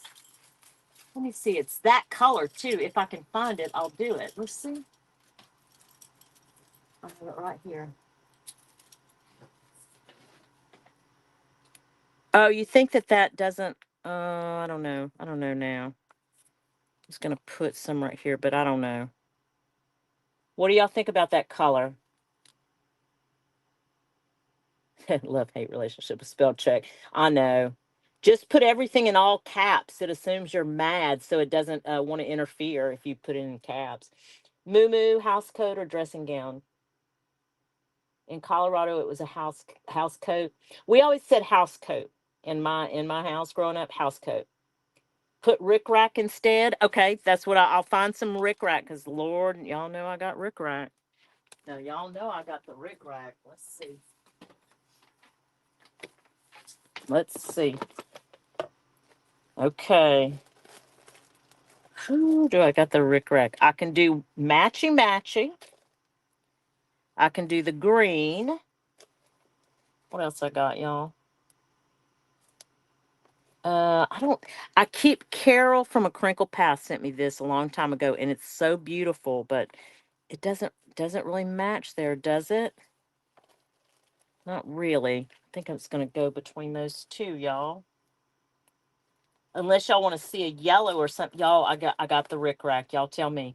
Let me see. It's that color too. If I can find it, I'll do it. Let's see. I have it right here. Oh, you think that doesn't, I don't know. I don't know now. I'm just going to put some right here, but I don't know. What do y'all think about that color? Love-hate relationship with spell check. I know. Just put everything in all caps. It assumes you're mad, so it doesn't want to interfere if you put it in caps. Moo house coat or dressing gown. In Colorado, it was a house coat. We always said house coat in my house growing up. House coat. Put rickrack instead. Okay, that's what I'll find some rickrack because Lord, y'all know I got rickrack. Now y'all know I got the rickrack. Let's see. Let's see. Okay. Who do I got the rickrack? I can do matchy. I can do the green. What else I got, y'all? I don't. I keep Carol from A Crinkle Path sent me this a long time ago, and it's so beautiful, but it doesn't really match there, does it? Not really. I think it's gonna go between those two, y'all. Unless y'all want to see a yellow or something, y'all. I got the rickrack. Y'all tell me.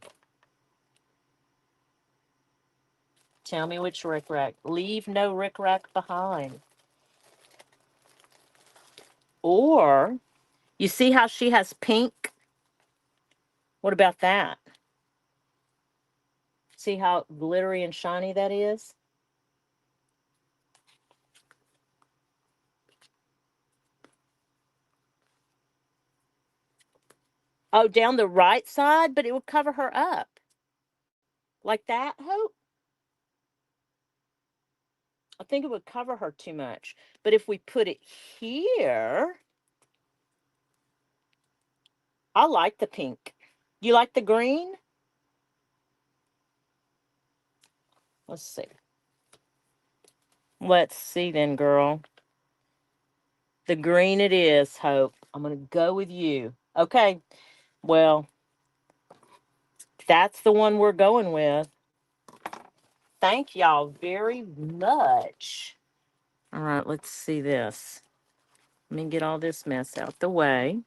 Tell me which rickrack. Leave no rickrack behind. Or you see how she has pink? What about that? See how glittery and shiny that is? Oh, down the right side, but it would cover her up. Like that, Hope? I think it would cover her too much. But if we put it here, I like the pink. You like the green? Let's see. Let's see then, girl. The green it is, Hope. I'm going to go with you. Okay. Well, that's the one we're going with. Thank y'all very much. All right, let's see this. Let me get all this mess out the way.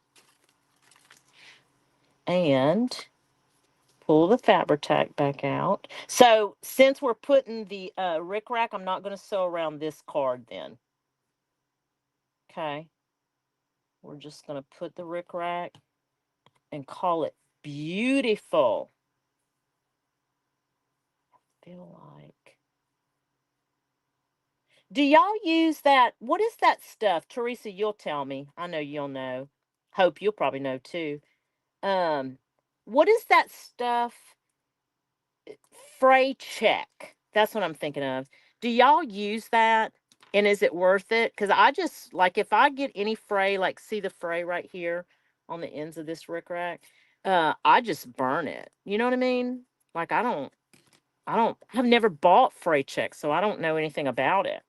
And pull the fabric tack back out. So since we're putting the rickrack, I'm not going to sew around this card then. Okay. We're just going to put the rickrack and call it beautiful. I feel like. Do y'all use that? What is that stuff? Teresa, you'll tell me. I know you'll know. Hope you'll probably know too. Um, what is that stuff? Fray check. That's what I'm thinking of. Do y'all use that? And is it worth it? Because I just like if I get any fray, like see the fray right here on the ends of this rickrack, I just burn it. You know what I mean? Like I've never bought fray check, so I don't know anything about it.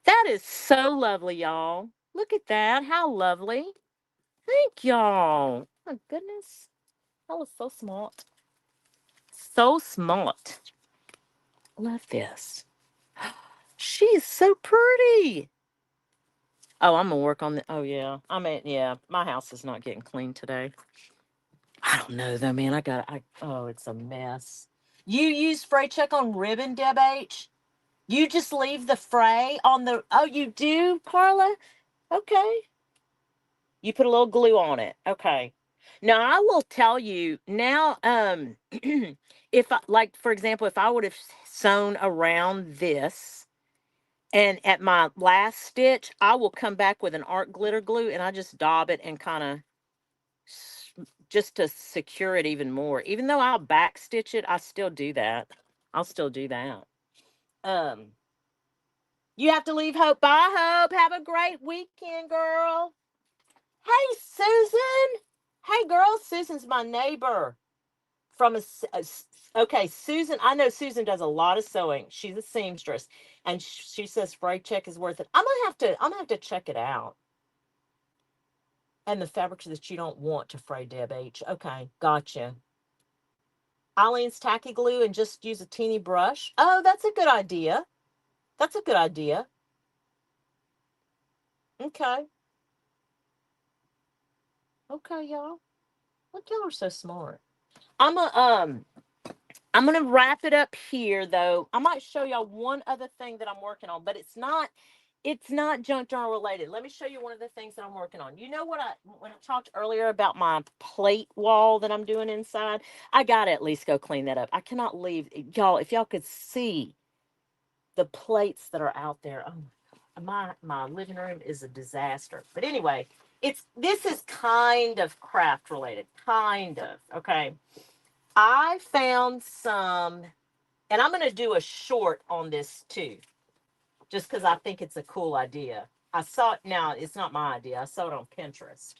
That is so lovely, y'all. Look at that. How lovely. Thank y'all. My goodness. That was so smart. So smart. Love this. She is so pretty. Oh, I'm gonna work on the. Oh yeah, I mean yeah. My house is not getting clean today. I don't know though, man. Oh, it's a mess. You use fray check on ribbon, Deb H. You just leave the fray on the. Oh, you do, Carla. Okay. You put a little glue on it. Okay. Now I will tell you now. If I, like for example, if I would have sewn around this. And at my last stitch, I will come back with an art glitter glue and I just daub it and kind of just to secure it even more. Even though I'll back stitch it, I still do that. I'll still do that. Um, you have to leave, Hope. Bye, Hope. Have a great weekend, girl. Hey, Susan. Hey, girl. Susan's my neighbor from okay, Susan. I know Susan does a lot of sewing. She's a seamstress, and she says fray check is worth it. I'm gonna have to check it out. And the fabrics that you don't want to fray, Deb H. Okay, gotcha. Eileen's tacky glue and just use a teeny brush. Oh, that's a good idea. That's a good idea. Okay. Okay, y'all. Look, y'all are so smart. I'm a I'm gonna wrap it up here though. I might show y'all one other thing that I'm working on, but it's not junk journal related. Let me show you one of the things that I'm working on. You know what when I talked earlier about my plate wall that I'm doing inside, I gotta at least go clean that up. I cannot leave y'all. If y'all could see the plates that are out there, oh my living room is a disaster. But anyway, this is kind of craft related, kind of okay. I found some, and I'm going to do a short on this too, just because I think it's a cool idea. I saw it now, it's not my idea. I saw it on Pinterest.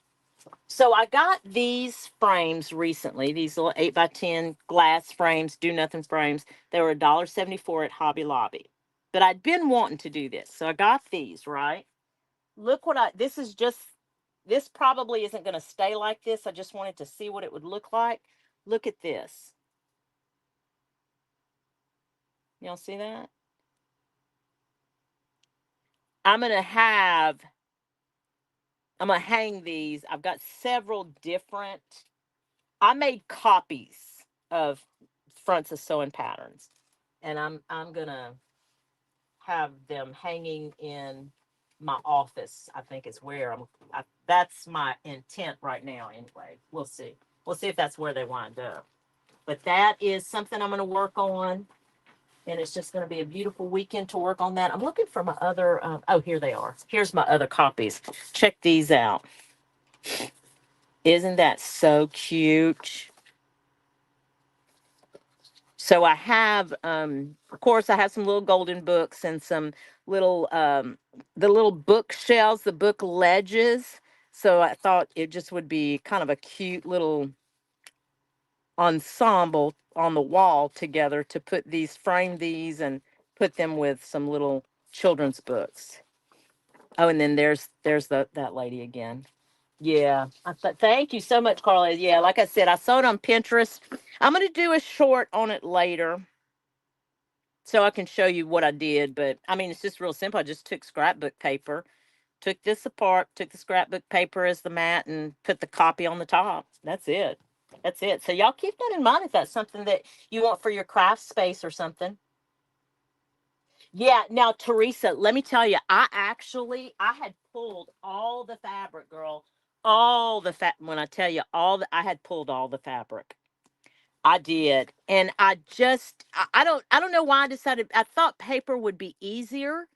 So I got these frames recently, these little 8x10 glass frames, do nothing frames. They were $1.74 at Hobby Lobby. But I'd been wanting to do this. So I got these, right? Look what this probably isn't going to stay like this. I just wanted to see what it would look like. Look at this. Y'all see that? I'm going to have, I'm going to hang these. I've got several different, I made copies of fronts of sewing patterns. And I'm going to have them hanging in my office. I think is where that's my intent right now anyway. We'll see. We'll see if that's where they wind up. But that is something I'm going to work on. And it's just going to be a beautiful weekend to work on that. I'm looking for my other, oh, here they are. Here's my other copies. Check these out. Isn't that so cute? So I have, of course, I have some little golden books and some little, the little bookshelves, the book ledges. So I thought it just would be kind of a cute little ensemble on the wall together to put these, frame these, and put them with some little children's books. Oh, and then there's that lady again. Yeah. Thank you so much, Carla. Yeah, like I said, I saw it on Pinterest. I'm gonna do a short on it later so I can show you what I did. But I mean, it's just real simple. I just took scrapbook paper, took this apart, took the scrapbook paper as the mat, and put the copy on the top. That's it. That's it. So y'all keep that in mind if that's something that you want for your craft space or something. Yeah. Now, Teresa, let me tell you, I had pulled all the fabric, girl. All the when I tell you I had pulled all the fabric. I did. And I don't know why I decided. I thought paper would be easier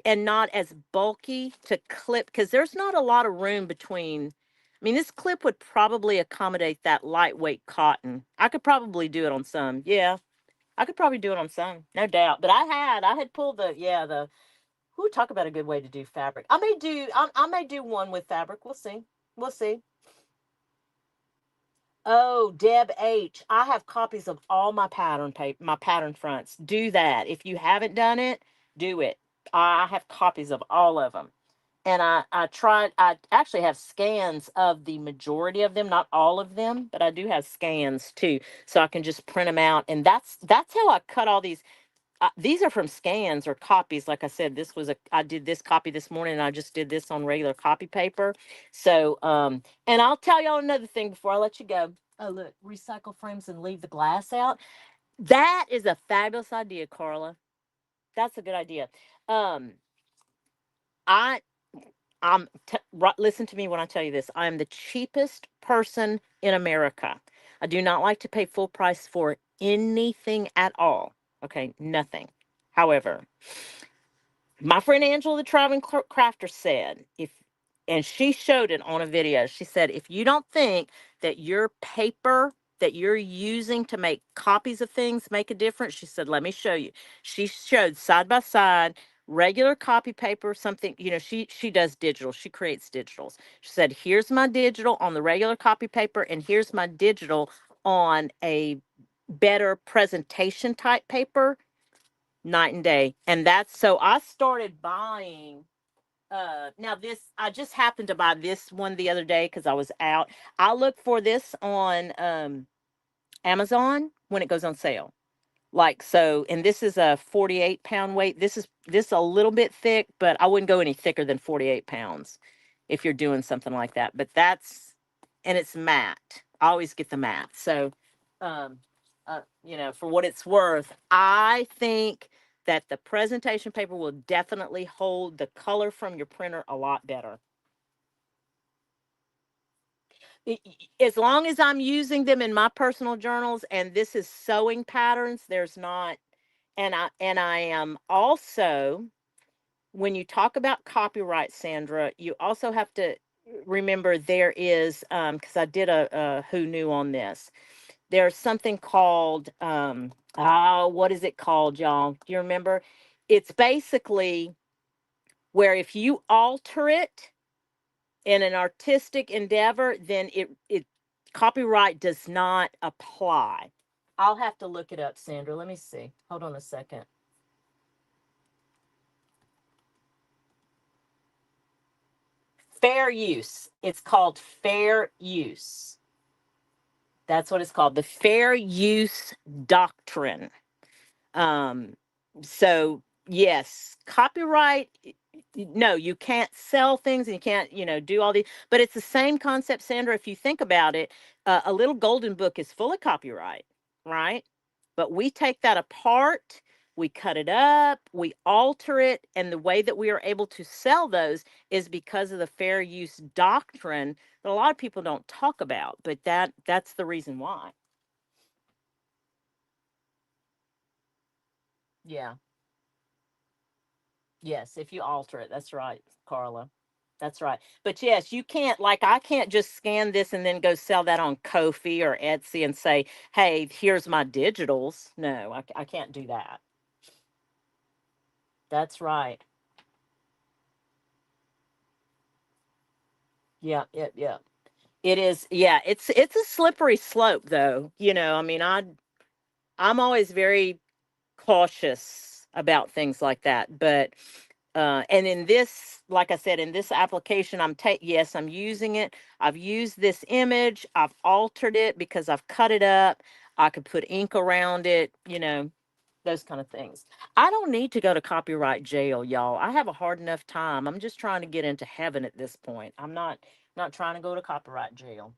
and not as bulky to clip, because there's not a lot of room between. I mean, this clip would probably accommodate that lightweight cotton. I could probably do it on some. Yeah, I could probably do it on some, no doubt. But I had pulled the. Who talk about a good way to do fabric? I may do one with fabric. We'll see. We'll see. Oh, Deb H. I have copies of all my pattern paper, my pattern fronts. Do that. If you haven't done it, do it. I have copies of all of them. And I actually have scans of the majority of them, not all of them, but I do have scans too. So I can just print them out. And that's how I cut all these are from scans or copies. Like I said, I did this copy this morning and I just did this on regular copy paper. So, and I'll tell y'all another thing before I let you go. Oh, look, recycle frames and leave the glass out. That is a fabulous idea, Carla. That's a good idea. Um, I, listen to me when I tell you this. I am the cheapest person in America. I do not like to pay full price for anything at all. Okay, nothing. However, my friend Angela, the traveling crafter, said, if, and she showed it on a video, she said, if you don't think that your paper that you're using to make copies of things make a difference, she said, let me show you. She showed side by side regular copy paper, something, she does digital, she creates digitals. She said, here's my digital on the regular copy paper, and here's my digital on a better presentation type paper, night and day. And that's, so I started buying, now this, I just happened to buy this one the other day because I was out. I look for this on Amazon when it goes on sale. Like, so, and this is a 48-pound weight. This a little bit thick, but I wouldn't go any thicker than 48 pounds if you're doing something like that. But and it's matte. I always get the matte. So, um, for what it's worth, I think that the presentation paper will definitely hold the color from your printer a lot better. As long as I'm using them in my personal journals, and this is sewing patterns, there's not, and I am also, when you talk about copyright, Sandra, you also have to remember there is, because I did a who knew on this. There's something called, oh, what is it called, y'all? Do you remember? It's basically where if you alter it in an artistic endeavor, then it copyright does not apply. I'll have to look it up, Sandra. Let me see. Hold on a second. Fair use. It's called fair use. That's what it's called. The fair use doctrine. Um, so yes, copyright. No, you can't sell things and you can't, do all these. But it's the same concept, Sandra. If you think about it, a little golden book is full of copyright, right? But we take that apart, we cut it up, we alter it, and the way that we are able to sell those is because of the fair use doctrine that a lot of people don't talk about. But that's the reason why. Yeah. Yes, if you alter it, that's right, Carla. That's right. But yes, you can't, like, I can't just scan this and then go sell that on Kofi or Etsy and say, hey, here's my digitals. No, I can't do that. That's right. Yeah, yeah, yeah. It is. Yeah, it's a slippery slope, though. I mean, I'm always very cautious about things like that. But and in this, like I said, in this application, yes, I'm using it. I've used this image. I've altered it because I've cut it up. I could put ink around it. Those kind of things. I don't need to go to copyright jail, y'all. I have a hard enough time. I'm just trying to get into heaven at this point. I'm not trying to go to copyright jail.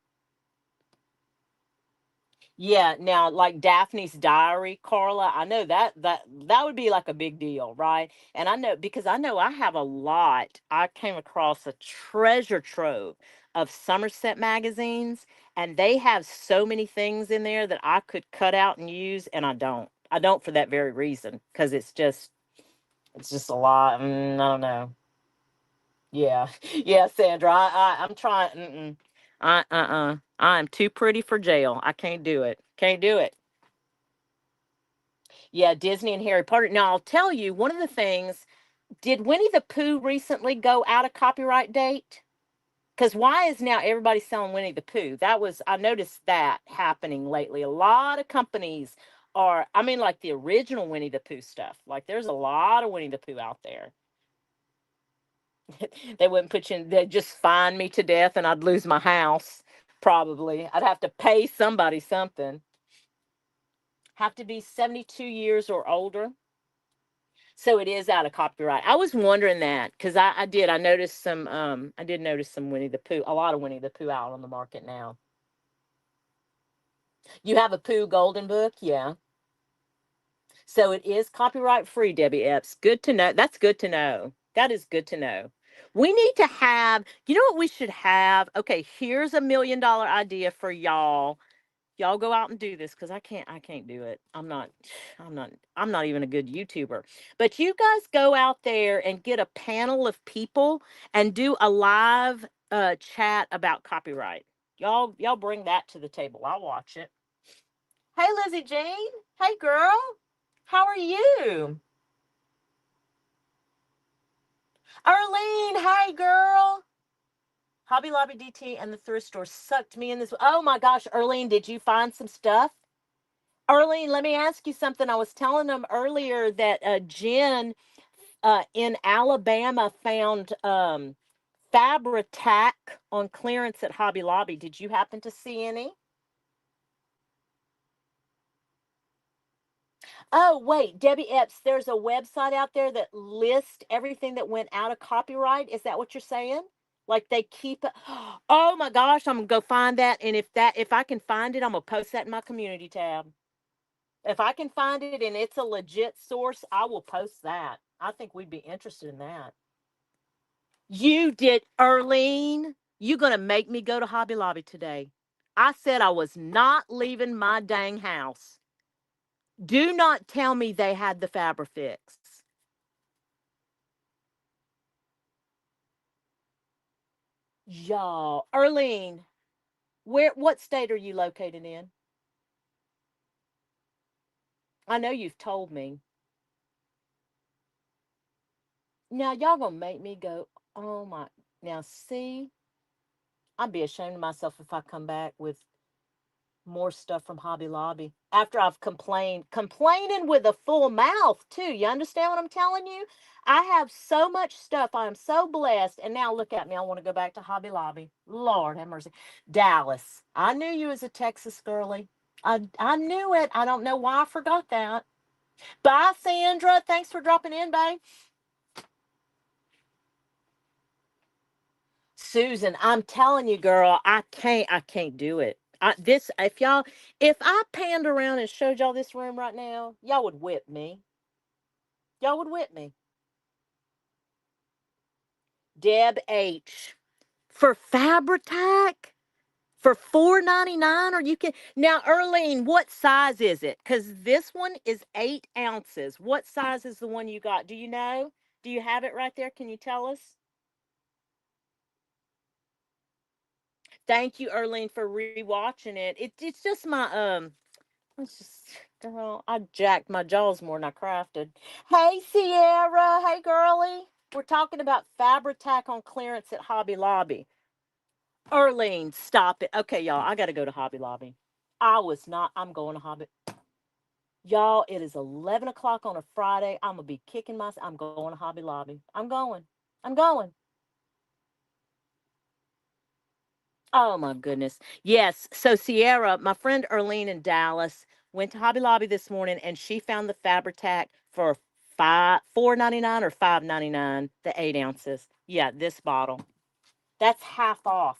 Yeah, now like Daphne's Diary, Carla, I know that would be like a big deal, right? And I know because I know I have a lot. I came across a treasure trove of Somerset magazines, and they have so many things in there that I could cut out and use, and I don't. I don't for that very reason because it's just a lot. I don't know. Yeah, yeah, Sandra. I'm trying. I'm too pretty for jail. I can't do it. Can't do it. Yeah, Disney and Harry Potter. Now I'll tell you one of the things. Did Winnie the Pooh recently go out of copyright date? Because why is now everybody selling Winnie the Pooh? I noticed that happening lately. A lot of companies are. I mean, like the original Winnie the Pooh stuff. Like there's a lot of Winnie the Pooh out there. They wouldn't put you in, they'd just fine me to death and I'd lose my house. Probably. I'd have to pay somebody something. Have to be 72 years or older. So it is out of copyright. I was wondering that because I did. I did notice some Winnie the Pooh, a lot of Winnie the Pooh out on the market now. You have a Pooh Golden Book? Yeah. So it is copyright free, Debbie Epps. Good to know. That's good to know. That is good to know. We need to have, you know what we should have? Okay, here's $1 million idea for y'all. Y'all go out and do this because I can't do it. I'm not even a good YouTuber. But you guys go out there and get a panel of people and do a live chat about copyright. Y'all bring that to the table. I'll watch it. Hey Lizzie Jane. Hey girl. How are you? Arlene, hey girl. Hobby Lobby DT and the thrift store sucked me in this. Oh my gosh, Arlene, did you find some stuff? Arlene, let me ask you something. I was telling them earlier that Jen in Alabama found Fabri-Tac on clearance at Hobby Lobby. Did you happen to see any? Oh, wait, Debbie Epps, there's a website out there that lists everything that went out of copyright. Is that what you're saying? Like they keep it. Oh my gosh, I'm gonna go find that. And if I can find it, I'm gonna post that in my community tab. If I can find it and it's a legit source, I will post that. I think we'd be interested in that. You did, Erlene. You gonna make me go to Hobby Lobby today? I said I was not leaving my dang house. Do not tell me they had the Fabrifix. Y'all, Erlene, what state are you located in? I know you've told me. Now y'all gonna make me go, oh my, now see, I'd be ashamed of myself if I come back with more stuff from Hobby Lobby after I've complaining with a full mouth too. You understand what I'm telling you? I have so much stuff. I am so blessed. And now look at me. I want to go back to Hobby Lobby. Lord have mercy. Dallas. I knew you as a Texas girly. I knew it. I don't know why I forgot that. Bye, Sandra. Thanks for dropping in, babe. Susan, I'm telling you, girl, I can't do it. If I panned around and showed y'all this room right now, y'all would whip me. Y'all would whip me. Deb H for Fabritac for 4.99, or you can now, Erlene. What size is it? Because this one is 8 ounces. What size is the one you got? Do you know? Do you have it right there? Can you tell us? Thank you, Erlene, for rewatching it. It's just my it's just, girl, I jacked my jaws more than I crafted. Hey, Sierra. Hey, girly. We're talking about Fabri-Tac on clearance at Hobby Lobby. Erlene, stop it. Okay, y'all, I got to go to Hobby Lobby. I was not. I'm going to Hobby. Y'all, it is 11 o'clock on a Friday. I'm going to be kicking my. I'm going to Hobby Lobby. I'm going. I'm going. Oh my goodness. Yes. So Sierra, my friend Erlene in Dallas, went to Hobby Lobby this morning and she found the Fabri-Tac for $4.99 or $5.99, the 8 ounces. Yeah, this bottle. That's half off.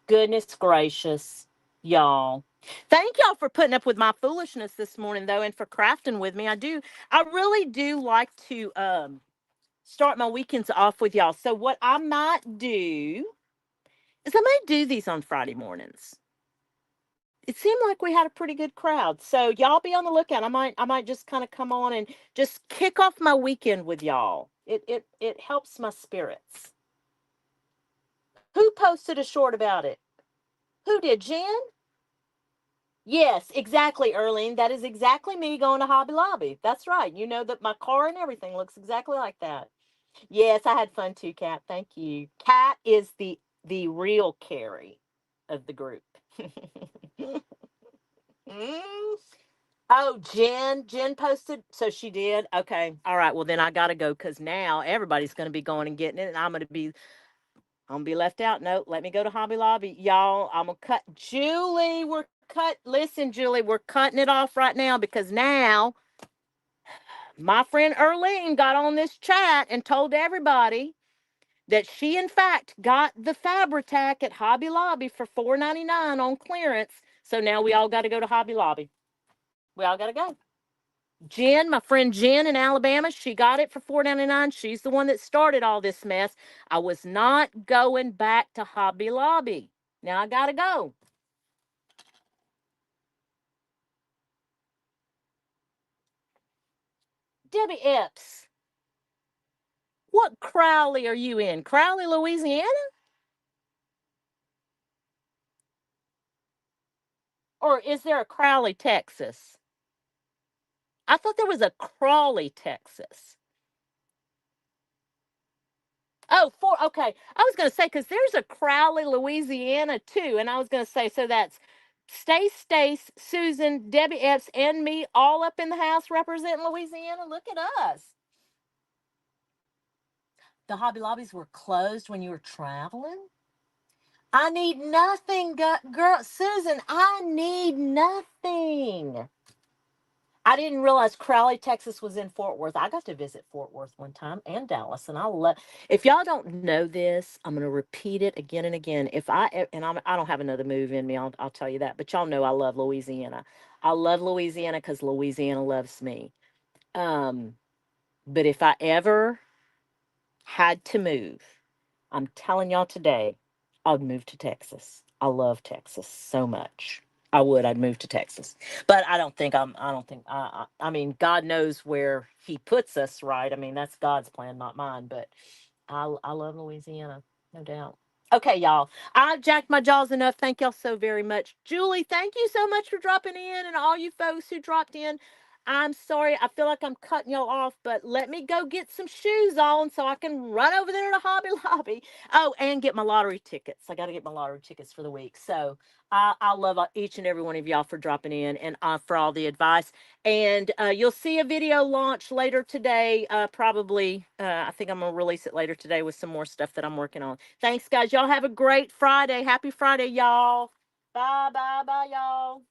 Goodness gracious, y'all. Thank y'all for putting up with my foolishness this morning though, and for crafting with me. I really do like to start my weekends off with y'all. So what I might do is I might do these on Friday mornings. It seemed like we had a pretty good crowd. So y'all be on the lookout. I might just kind of come on and just kick off my weekend with y'all. It helps my spirits. Who posted a short about it? Who did, Jen? Yes, exactly, Erlene. That is exactly me going to Hobby Lobby. That's right. You know that my car and everything looks exactly like that. Yes, I had fun too, Kat. Thank you. Kat is the real Carrie of the group. Mm. Oh, Jen posted. So she did. Okay. All right. Well, then I gotta go because now everybody's gonna be going and getting it, and I'm gonna be left out. No, let me go to Hobby Lobby, y'all. I'm gonna cut. Julie, we're cut. Listen, Julie, we're cutting it off right now because now my friend Erlene got on this chat and told everybody that she in fact got the Fabri-Tac at Hobby Lobby for $4.99 on clearance. So now we all got to go to Hobby Lobby. We all got to go. Jen, my friend Jen in Alabama, she got it for $4.99. She's the one that started all this mess. I was not going back to Hobby Lobby. Now I gotta go. Debbie Epps, what Crowley are you in? Crowley, Louisiana? Or is there a Crowley, Texas? I thought there was a Crawley, Texas. Oh, okay. I was going to say, because there's a Crowley, Louisiana, too. And I was going to say, so that's Stace, Susan, Debbie Epps, and me all up in the house representing Louisiana. Look at us. The Hobby Lobbies were closed when you were traveling? I need nothing, girl. Susan, I need nothing. I didn't realize Crowley, Texas was in Fort Worth. I got to visit Fort Worth one time and Dallas, and I love. If y'all don't know this, I'm going to repeat it again and again. If I and I don't have another move in me, I'll tell you that. But y'all know I love Louisiana. I love Louisiana because Louisiana loves me. Um, but if I ever had to move, I'm telling y'all today, I'd move to Texas. I love Texas so much. I would. I'd move to Texas, but I don't think I'm. I don't think. I mean, God knows where He puts us, right? I mean, that's God's plan, not mine. But I love Louisiana, no doubt. Okay, y'all. I jacked my jaws enough. Thank y'all so very much. Julie, thank you so much for dropping in and all you folks who dropped in. I'm sorry. I feel like I'm cutting y'all off, but let me go get some shoes on so I can run over there to Hobby Lobby. Oh, and get my lottery tickets. I got to get my lottery tickets for the week. So I love each and every one of y'all for dropping in and for all the advice. And you'll see a video launch later today. Probably, I think I'm going to release it later today with some more stuff that I'm working on. Thanks, guys. Y'all have a great Friday. Happy Friday, y'all. Bye, bye, bye, y'all.